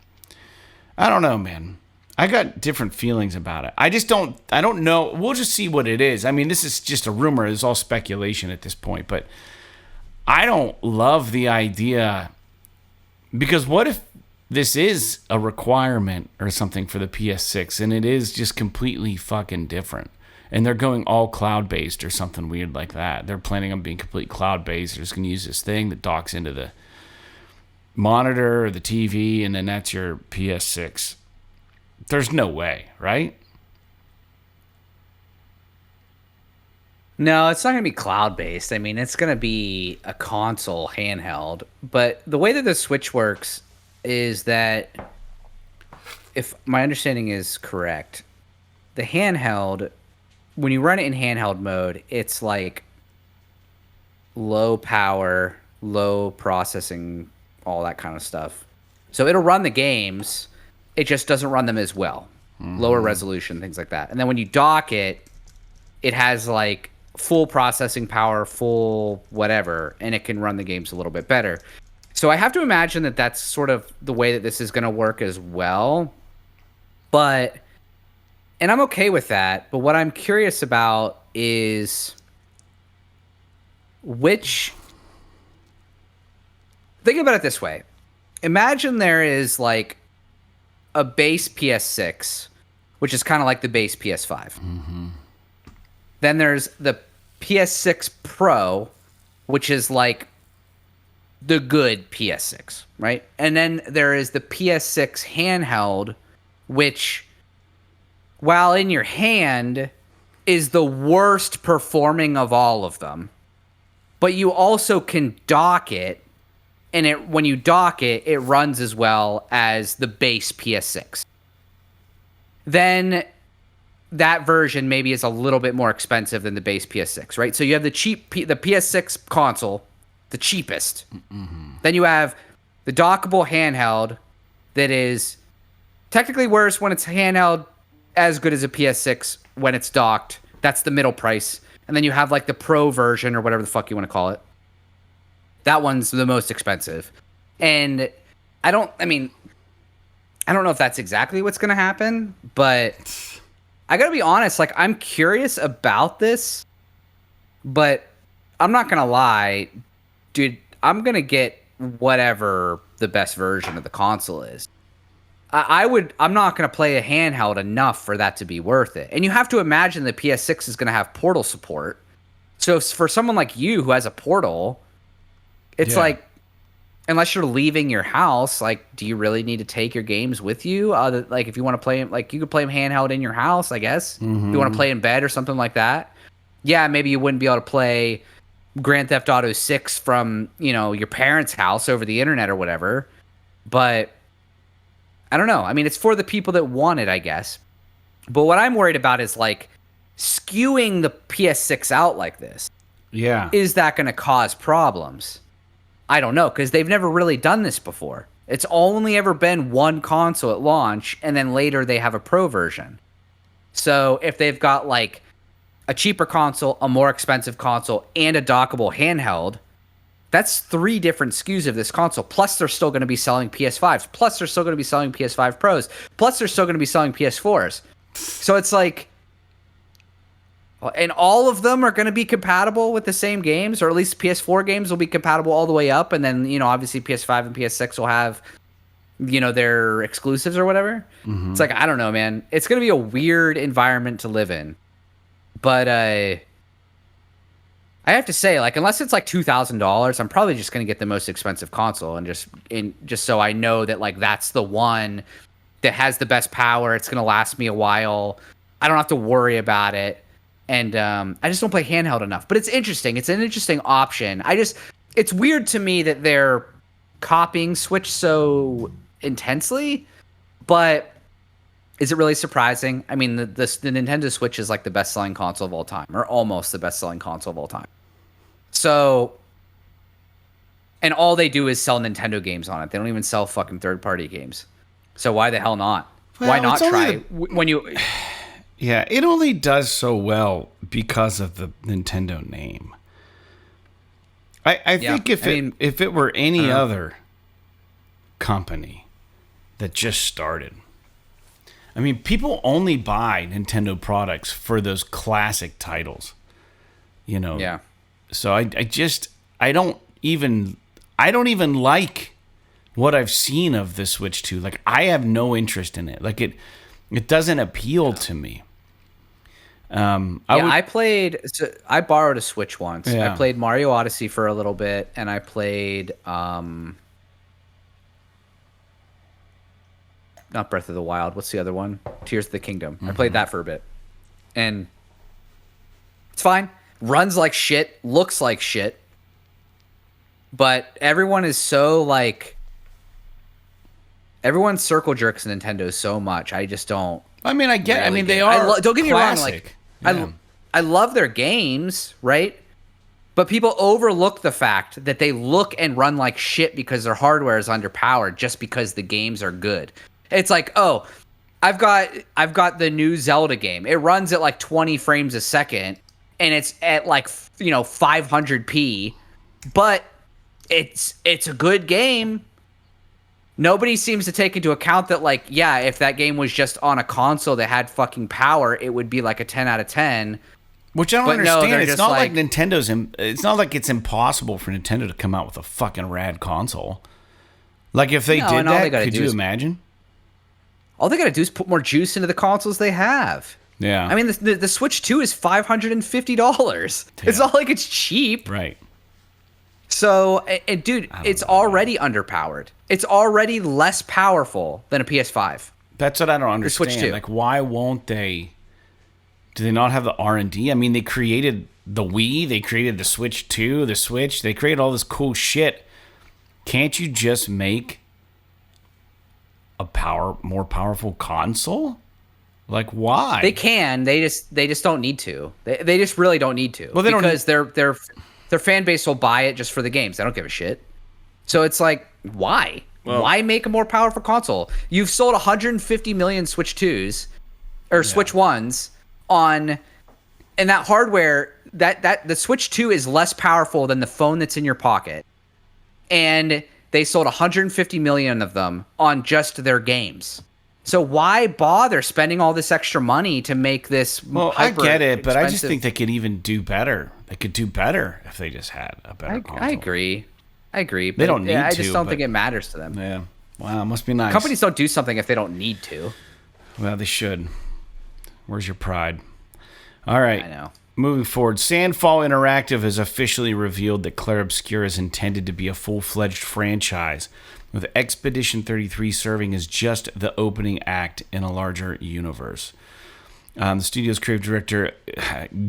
I don't know, man. I got different feelings about it. I don't know. We'll just see what it is. I mean, this is just a rumor. It's all speculation at this point. But I don't love the idea, because what if this is a requirement or something for the PS6 and it is just completely fucking different? And they're going all cloud-based or something weird like that. They're planning on being complete cloud-based. They're just going to use this thing that docks into the monitor or the TV, and then that's your PS6. There's no way, right? No, it's not going to be cloud-based. I mean, it's going to be a console handheld. But the way that the Switch works is that, if my understanding is correct, the handheld... when you run it in handheld mode, it's like low power, low processing, all that kind of stuff. So it'll run the games, it just doesn't run them as well. Lower resolution, things like that. And then when you dock it, it has like full processing power, full whatever, and it can run the games a little bit better. So I have to imagine that that's sort of the way that this is going to work as well. And I'm okay with that, but what I'm curious about is think about it this way. Imagine there is like a base PS6, which is kind of like the base PS5. Mm-hmm. Then there's the PS6 Pro, which is like the good PS6, right? And then there is the PS6 handheld, which, while in your hand, is the worst performing of all of them. But you also can dock it, and when you dock it, it runs as well as the base PS6. Then that version maybe is a little bit more expensive than the base PS6, right? So you have the PS6 console, the cheapest. Mm-hmm. Then you have the dockable handheld that is technically worse when it's handheld, as good as a PS6 when it's docked. That's the middle price. And then you have like the Pro version or whatever the fuck you want to call it. That one's the most expensive. And I don't know if that's exactly what's going to happen, but I got to be honest, like, I'm curious about this, but I'm not going to lie, dude, I'm going to get whatever the best version of the console is. I'm not going to play a handheld enough for that to be worth it. And you have to imagine the PS6 is going to have Portal support. So for someone like you who has a Portal, it's like, unless you're leaving your house, like, do you really need to take your games with you? Like, if you want to play them, like, you could play them handheld in your house, I guess. Mm-hmm. If you want to play in bed or something like that. Yeah, maybe you wouldn't be able to play Grand Theft Auto 6 from, your parents' house over the internet or whatever. But I don't know. I mean, it's for the people that want it, I guess. But what I'm worried about is, like, skewing the PS6 out like this. Yeah. Is that going to cause problems? I don't know, because they've never really done this before. It's only ever been one console at launch, and then later they have a Pro version. So if they've got, like, a cheaper console, a more expensive console, and a dockable handheld, that's 3 different SKUs of this console. Plus, they're still going to be selling PS5s. Plus, they're still going to be selling PS5 Pros. Plus, they're still going to be selling PS4s. So it's like, and all of them are going to be compatible with the same games, or at least PS4 games will be compatible all the way up. And then, obviously PS5 and PS6 will have, their exclusives or whatever. Mm-hmm. It's like, I don't know, man. It's going to be a weird environment to live in. But I I have to say, like, unless it's like $2,000, I'm probably just gonna get the most expensive console and just so I know that like that's the one that has the best power. It's gonna last me a while. I don't have to worry about it, and I just don't play handheld enough. But it's interesting. It's an interesting option. It's weird to me that they're copying Switch so intensely, but is it really surprising? I mean, the Nintendo Switch is like the best-selling console of all time, or almost the best-selling console of all time. So, and all they do is sell Nintendo games on it. They don't even sell fucking third-party games. So why the hell not? Well, why not try when you... Yeah, it only does so well because of the Nintendo name. I think if it were any other company that just started, I mean, people only buy Nintendo products for those classic titles, you know. Yeah. So I don't even like what I've seen of the Switch 2. Like, I have no interest in it. Like, it doesn't appeal to me. I borrowed a Switch once. Yeah. I played Mario Odyssey for a little bit, and I played not Breath of the Wild. What's the other one? Tears of the Kingdom. I played that for a bit, and it's fine. Runs like shit, looks like shit, but everyone is so like everyone circle jerks Nintendo so much. I just don't. I mean, they are. Don't get me wrong. classic. Like, I love their games, right? But people overlook the fact that they look and run like shit because their hardware is underpowered just because the games are good. It's like, oh, I've got the new Zelda game. It runs at like 20 frames a second, and it's at like 500p, but it's a good game. Nobody seems to take into account that, like, yeah, if that game was just on a console that had fucking power, it would be like a 10 out of 10. Which I don't understand. No, it's not like Nintendo's. It's not like it's impossible for Nintendo to come out with a fucking rad console. Like, if they did that, could you imagine? All they gotta do is put more juice into the consoles they have. Yeah. I mean, the Switch 2 is $550. Yeah. It's not like it's cheap. Right. So, and dude, it's already underpowered. It's already less powerful than a PS5. That's what I don't understand. Switch 2. Like, why won't they? Do they not have the R&D? I mean, they created the Wii. They created the Switch 2, the Switch. They created all this cool shit. Can't you just make a more powerful console? Like, why? They can. They just don't need to. They just really don't need to. Well, because their fan base will buy it just for the games. They don't give a shit. So it's like, why? Well, why make a more powerful console? You've sold 150 million Switch 2s or Switch 1s on, and that hardware, that the Switch 2 is less powerful than the phone that's in your pocket. And they sold 150 million of them on just their games. So why bother spending all this extra money to make this? Well, I get it, but I just think they could even do better. They could do better if they just had a better console. I agree. But they don't need to. I just don't think it matters to them. Yeah. Wow, must be nice. Companies don't do something if they don't need to. Well, they should. Where's your pride? All right. I know. Moving forward, Sandfall Interactive has officially revealed that Clair Obscur is intended to be a full-fledged franchise, with Expedition 33 serving as just the opening act in a larger universe. The studio's creative director,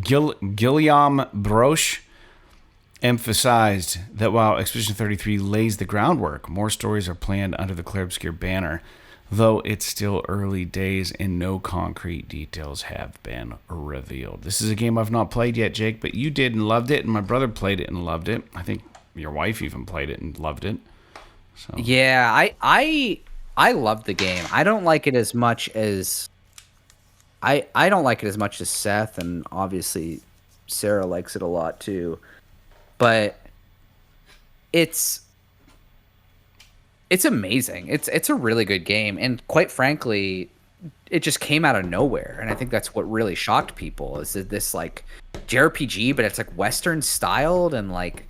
Guillaume Broche, emphasized that while Expedition 33 lays the groundwork, more stories are planned under the Clair Obscur banner, though it's still early days and no concrete details have been revealed. This is a game I've not played yet, Jake, but you did and loved it, and my brother played it and loved it. I think your wife even played it and loved it. So. Yeah, I loved the game. I don't like it as much as I don't like it as much as Seth, and obviously Sarah likes it a lot too. But it's amazing. It's a really good game, and quite frankly, it just came out of nowhere. And I think that's what really shocked people is that this like JRPG, but it's like Western styled and like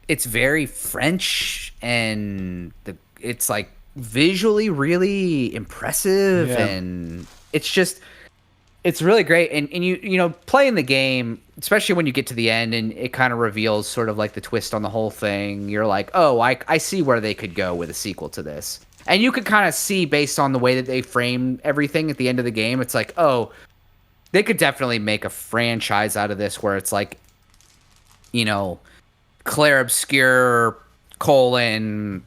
it's very French, and it's like visually really impressive, and it's just It's really great, and you know, playing the game, especially when you get to the end and it kind of reveals sort of like the twist on the whole thing. You're like, oh, I see where they could go with a sequel to this, and you could kind of see based on the way that they frame everything at the end of the game. It's like, oh, they could definitely make a franchise out of this, where it's like, you know, Clair Obscur colon,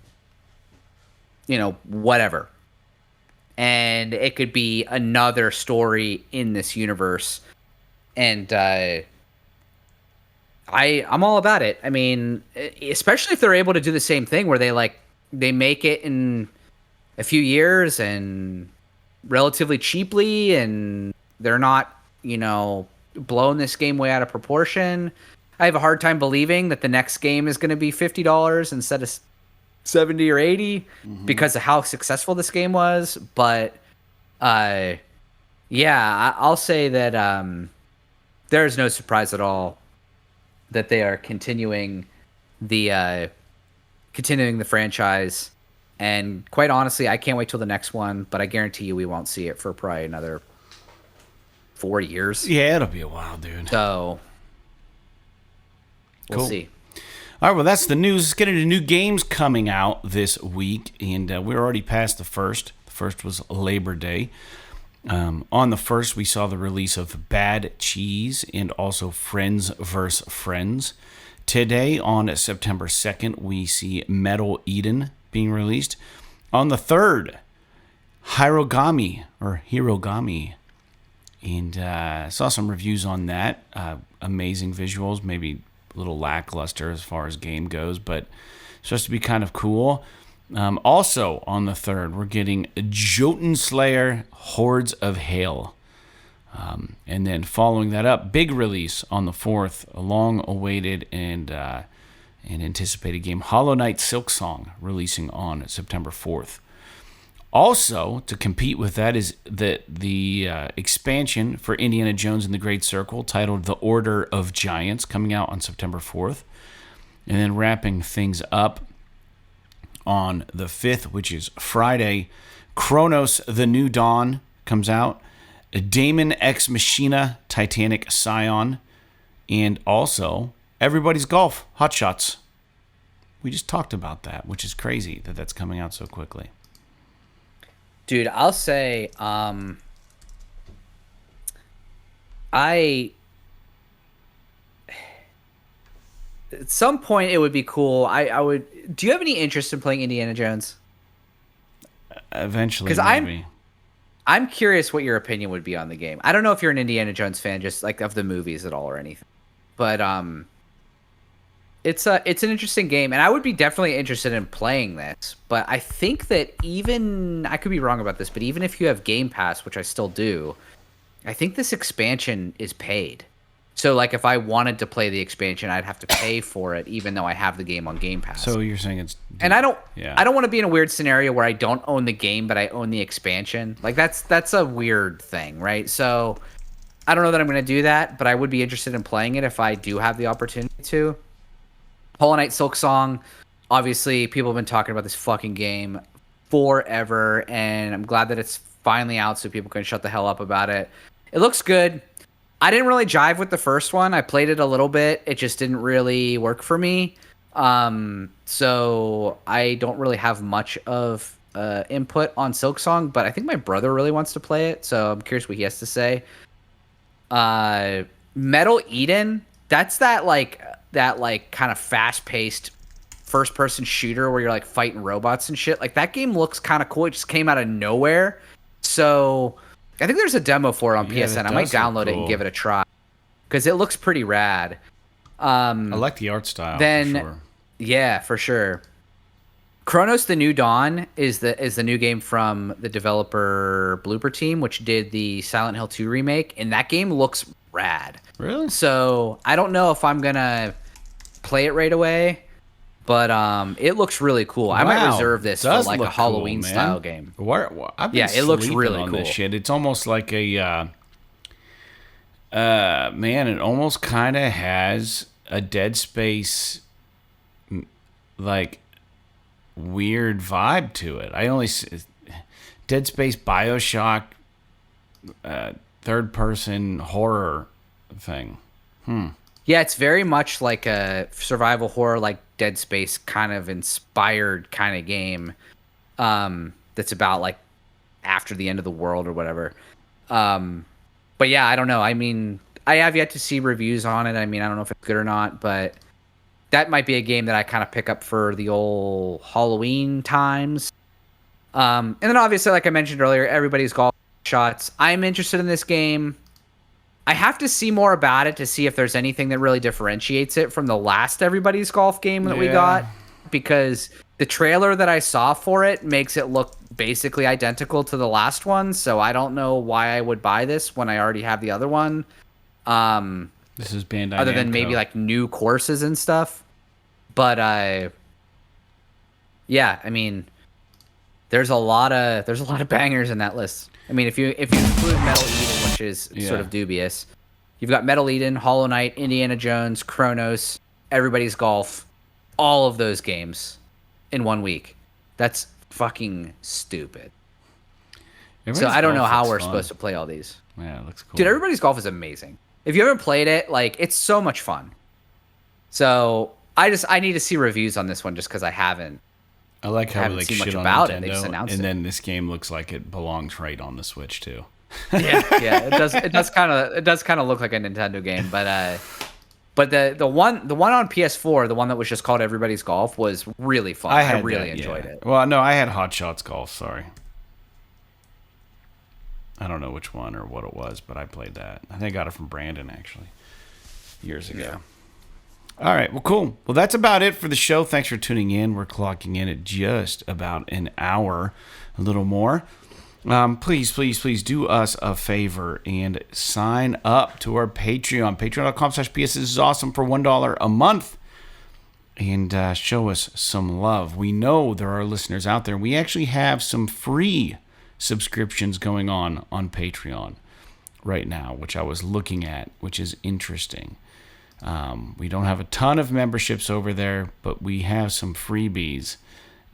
you know, whatever. And it could be another story in this universe. And I'm all about it. I mean, especially if they're able to do the same thing where they make it in a few years and relatively cheaply, and they're not, you know, blowing this game way out of proportion. I have a hard time believing that the next game is going to be $50 instead of 70 or 80 because of how successful this game was. But yeah, I'll say that there's no surprise at all that they are continuing the franchise. And quite honestly, I can't wait till the next one, but I guarantee you we won't see it for probably another 4 years. Yeah, it'll be a while, dude. So we'll see. All right, well, that's the news. Let's get into new games coming out this week, and we're already past the first. The first was Labor Day. On the first, we saw the release of Bad Cheese and also Friends vs. Friends. Today, on September 2nd, we see Metal Eden being released. On the third, Hirogami, and I saw some reviews on that. Amazing visuals, maybe a little lackluster as far as game goes, but it's supposed to be kind of cool. Also on the third, we're getting Jotun Slayer Hordes of Hail. And then following that up, big release on the 4th, a long-awaited and anticipated game, Hollow Knight Silksong, releasing on September 4th. Also, to compete with that is the expansion for Indiana Jones and the Great Circle, titled The Order of Giants, coming out on September 4th. And then wrapping things up on the 5th, which is Friday, Chronos The New Dawn comes out, Daemon Ex Machina Titanic Scion, and also Everybody's Golf Hot Shots. We just talked about that, which is crazy that that's coming out so quickly. Dude, I'll say, at some point it would be cool. I would. Do you have any interest in playing Indiana Jones? Eventually, maybe. I'm curious what your opinion would be on the game. I don't know if you're an Indiana Jones fan, just like of the movies at all or anything, but it's an interesting game, and I would be definitely interested in playing this. But I think that I could be wrong about this, but even if you have Game Pass, which I still do, I think this expansion is paid. So, like, if I wanted to play the expansion, I'd have to pay for it, even though I have the game on Game Pass. So you're saying it's... And I don't want to be in a weird scenario where I don't own the game, but I own the expansion. Like, that's a weird thing, right? So, I don't know that I'm going to do that, but I would be interested in playing it if I do have the opportunity to. Hollow Knight Silksong, obviously, people have been talking about this fucking game forever, and I'm glad that it's finally out so people can shut the hell up about it. It looks good. I didn't really jive with the first one. I played it a little bit. It just didn't really work for me. So I don't really have much of input on Silksong, but I think my brother really wants to play it, so I'm curious what he has to say. Metal Eden, that's that kind of fast-paced first-person shooter where you're like fighting robots and shit. Like, that game looks kind of cool. It just came out of nowhere. So I think there's a demo for it on PSN. I might download it and give it a try because it looks pretty rad. I like the art style. Then, for sure. Yeah, for sure. Chronos: The New Dawn is the new game from the developer Blooper Team, which did the Silent Hill 2 remake, and that game looks rad. Really? So I don't know if I'm gonna play it right away, but it looks really cool. I might reserve this for like a Halloween style game. I've been it looks really on cool. This shit. It's almost like a man. It almost kind of has a Dead Space like weird vibe to it. Dead Space, BioShock, third-person horror thing. Yeah, it's very much like a survival horror, like Dead Space kind of inspired kind of game. That's about like after the end of the world or whatever. But yeah, I don't know. I mean, I have yet to see reviews on it. I mean, I don't know if it's good or not, but that might be a game that I kind of pick up for the old Halloween times. And then obviously, like I mentioned earlier, everybody's golf shots. I'm interested in this game. I have to see more about it to see if there's anything that really differentiates it from the last Everybody's Golf game that we got, because the trailer that I saw for it makes it look basically identical to the last one. So I don't know why I would buy this when I already have the other one. This is Bandai other than Namco. maybe like new courses and stuff. But yeah, I mean, there's a lot of bangers in that list. I mean, if you include Metal Eden, which is sort of dubious, you've got Metal Eden, Hollow Knight, Indiana Jones, Chronos, Everybody's Golf, all of those games in 1 week. That's fucking stupid. So I don't know how we're supposed to play all these. Yeah, it looks cool. Dude, Everybody's Golf is amazing. If you haven't played it, like, it's so much fun. So I need to see reviews on this one just because I haven't. I like how we like seen shit much on about Nintendo, it. They just announced and it. then this game looks like it belongs right on the Switch too. Yeah, it does. It does kind of look like a Nintendo game, but the one on PS4, the one that was just called Everybody's Golf, was really fun. I really enjoyed it. Well, no, I had Hot Shots Golf. Sorry, I don't know which one or what it was, but I played that. I think I got it from Brandon actually years ago. Yeah. All right, well, cool. Well, that's about it for the show. Thanks for tuning in. We're clocking in at just about an hour, a little more. Please do us a favor and sign up to our Patreon. Patreon.com/PS. This is awesome for $1 a month. And show us some love. We know there are listeners out there. We actually have some free subscriptions going on Patreon right now, which I was looking at, which is interesting. We don't have a ton of memberships over there, but we have some freebies,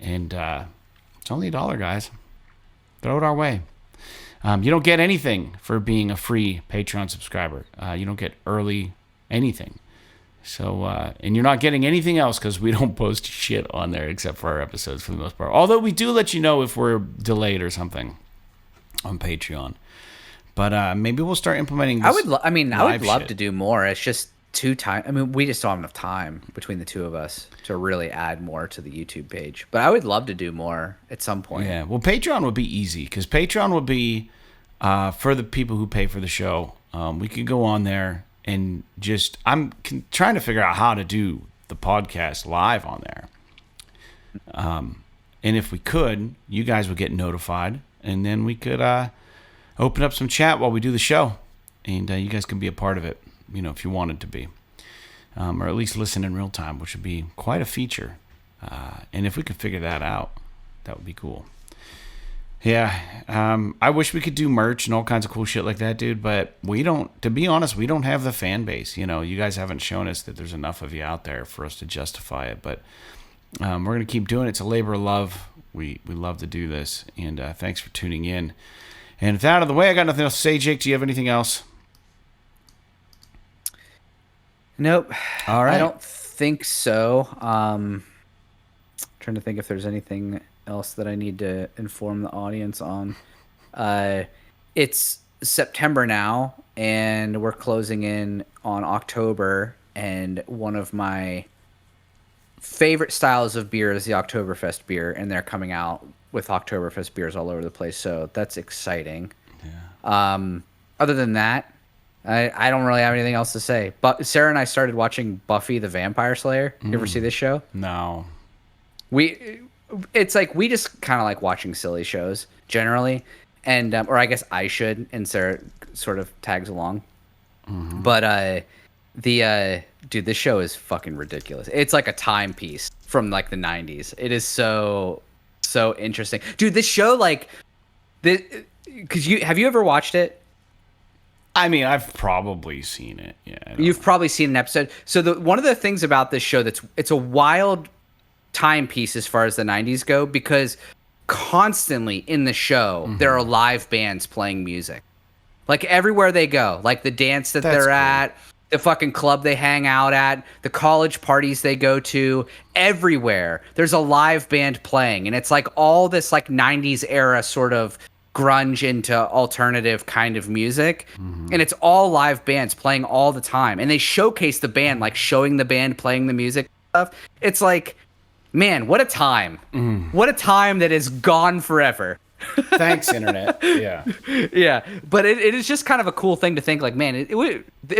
and it's only $1, guys. Throw it our way. You don't get anything for being a free Patreon subscriber. You don't get early anything. So, and you're not getting anything else because we don't post shit on there except for our episodes for the most part. Although we do let you know if we're delayed or something on Patreon. But maybe we'll start implementing this. I would love to do more. It's just we just don't have enough time between the two of us to really add more to the YouTube page. But I would love to do more at some point. Yeah, well, Patreon would be easy because Patreon would be for the people who pay for the show. We could go on there and just trying to figure out how to do the podcast live on there. And if we could, you guys would get notified, and then we could open up some chat while we do the show, and you guys can be a part of it. If you wanted to be, or at least listen in real time, which would be quite a feature. And if we could figure that out, that would be cool. Yeah. I wish we could do merch and all kinds of cool shit like that, dude. But to be honest, we don't have the fan base. You guys haven't shown us that there's enough of you out there for us to justify it. But we're going to keep doing it. It's a labor of love. We love to do this. And thanks for tuning in. And with that out of the way, I got nothing else to say. Jake, do you have anything else? Nope. All right. I don't think so. Trying to think if there's anything else that I need to inform the audience on. It's September now, and we're closing in on October, and one of my favorite styles of beer is the Oktoberfest beer, and they're coming out with Oktoberfest beers all over the place, so that's exciting. Yeah. Other than that, I don't really have anything else to say. But Sarah and I started watching Buffy the Vampire Slayer. You ever see this show? No. It's like we just kind of like watching silly shows generally, and or I guess I should, and Sarah sort of tags along. Mm-hmm. But dude, this show is fucking ridiculous. It's like a timepiece from like the 90s. It is so interesting, dude. This show, like, because have you ever watched it? I mean, I've probably seen it. Yeah, you've probably seen an episode. So one of the things about this show it's a wild timepiece as far as the 90s go, because constantly in the show there are live bands playing music. Like everywhere they go, like the dance that they're at, the fucking club they hang out at, the college parties they go to, everywhere there's a live band playing, and it's like all this like 90s era sort of grunge into alternative kind of music, and it's all live bands playing all the time, and they showcase the band, like showing the band playing the music stuff. It's like, man, what a time. What a time that is gone forever. Thanks, internet. Yeah. Yeah, but it is just kind of a cool thing to think, like, man, it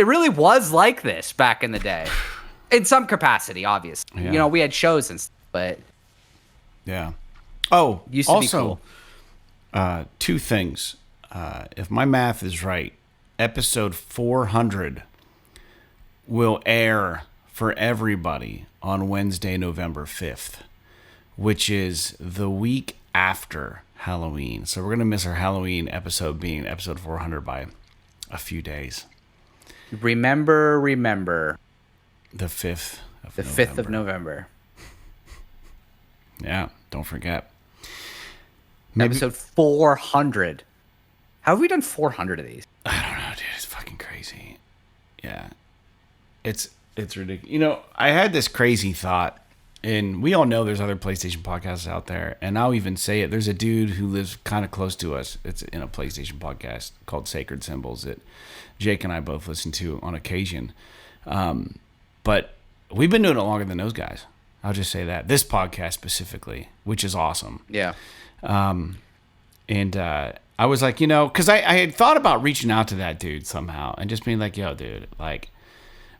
really was like this back in the day. In some capacity, obviously. Yeah. You know, we had shows and stuff, but yeah. Oh, used to also, be cool. Two things. If my math is right, episode 400 will air for everybody on Wednesday, November 5th, which is the week after Halloween. So we're going to miss our Halloween episode being episode 400 by a few days. Remember The 5th of the November. 5th of November. Yeah, don't forget. Episode 400. How have we done 400 of these? I don't know, dude. It's fucking crazy. Yeah. It's ridiculous. You know, I had this crazy thought, and we all know there's other PlayStation podcasts out there, and I'll even say it. There's a dude who lives kind of close to us. It's in a PlayStation podcast called Sacred Symbols that Jake and I both listen to on occasion. But we've been doing it longer than those guys. I'll just say that. This podcast specifically, which is awesome. Yeah. And I was like, you know, because I had thought about reaching out to that dude somehow and just being like, yo, dude, like,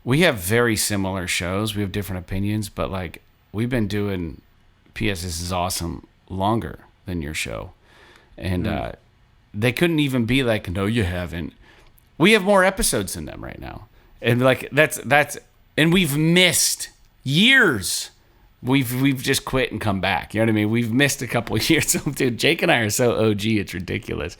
we have very similar shows. We have different opinions, but like, we've been doing PS This Is Awesome longer than your show. And they couldn't even be like, no, you haven't. We have more episodes than them right now. And like, that's, and we've missed years. We've just quit and come back. You know what I mean? We've missed a couple of years. So, dude, Jake and I are so OG, it's ridiculous.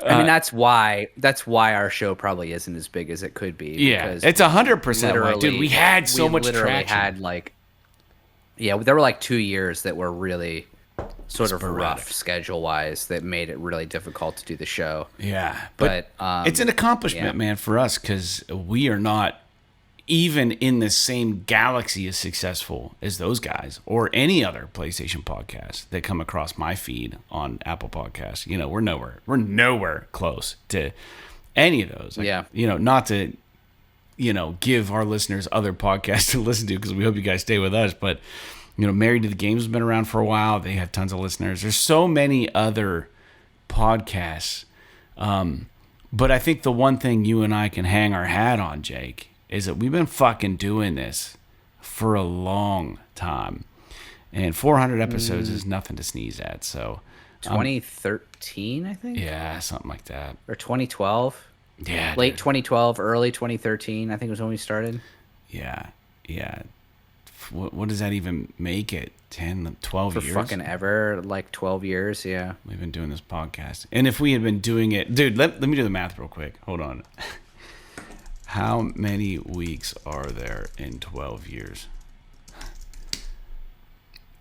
I mean, that's why our show probably isn't as big as it could be. Yeah, it's 100% right, dude. We had so much traction. Had like, yeah, there were like 2 years that were really sort of Sporadic. rough schedule wise that made it really difficult to do the show. Yeah, But it's an accomplishment, man, for us, because we are not even in the same galaxy as successful as those guys or any other PlayStation podcast that come across my feed on Apple Podcasts. You know, we're nowhere close to any of those. Like, yeah. You know, not to, you know, give our listeners other podcasts to listen to, because we hope you guys stay with us. But, you know, Married to the Games has been around for a while. They have tons of listeners. There's so many other podcasts. But I think the one thing you and I can hang our hat on, Jake, is that we've been fucking doing this for a long time. And 400 episodes is nothing to sneeze at. So 2013, I think? Yeah, something like that. Or 2012? Yeah. Late dude. 2012, early 2013, I think was when we started. Yeah. Yeah. What does that even make it? 10, 12 For years? fucking ever, like 12 years, yeah. We've been doing this podcast. And if we had been doing it... Dude, let me do the math real quick. Hold on. How many weeks are there in 12 years?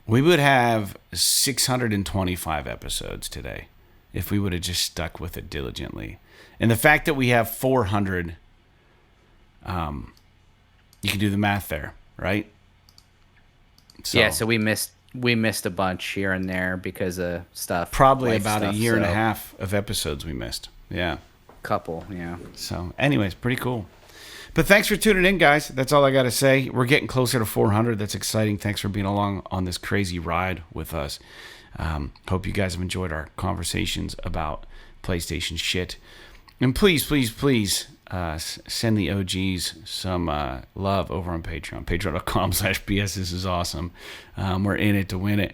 We would have 625 episodes today if we would have just stuck with it diligently. And the fact that we have 400, you can do the math there, right? So, yeah, so we missed a bunch here and there because of stuff. probably life about stuff, a year and a so- half of episodes we missed. Yeah. Couple, yeah. So, anyways, pretty cool. But thanks for tuning in, guys. That's all I got to say. We're getting closer to 400. That's exciting. Thanks for being along on this crazy ride with us. Hope you guys have enjoyed our conversations about PlayStation shit. And please, please, please send the OGs some love over on Patreon. Patreon.com/PS. This is awesome. We're in it to win it.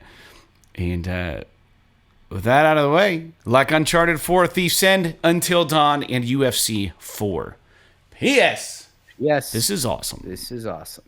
And with that out of the way, like Uncharted 4, Thief's End, Until Dawn, and UFC 4. P.S. Yes. This is awesome. This is awesome.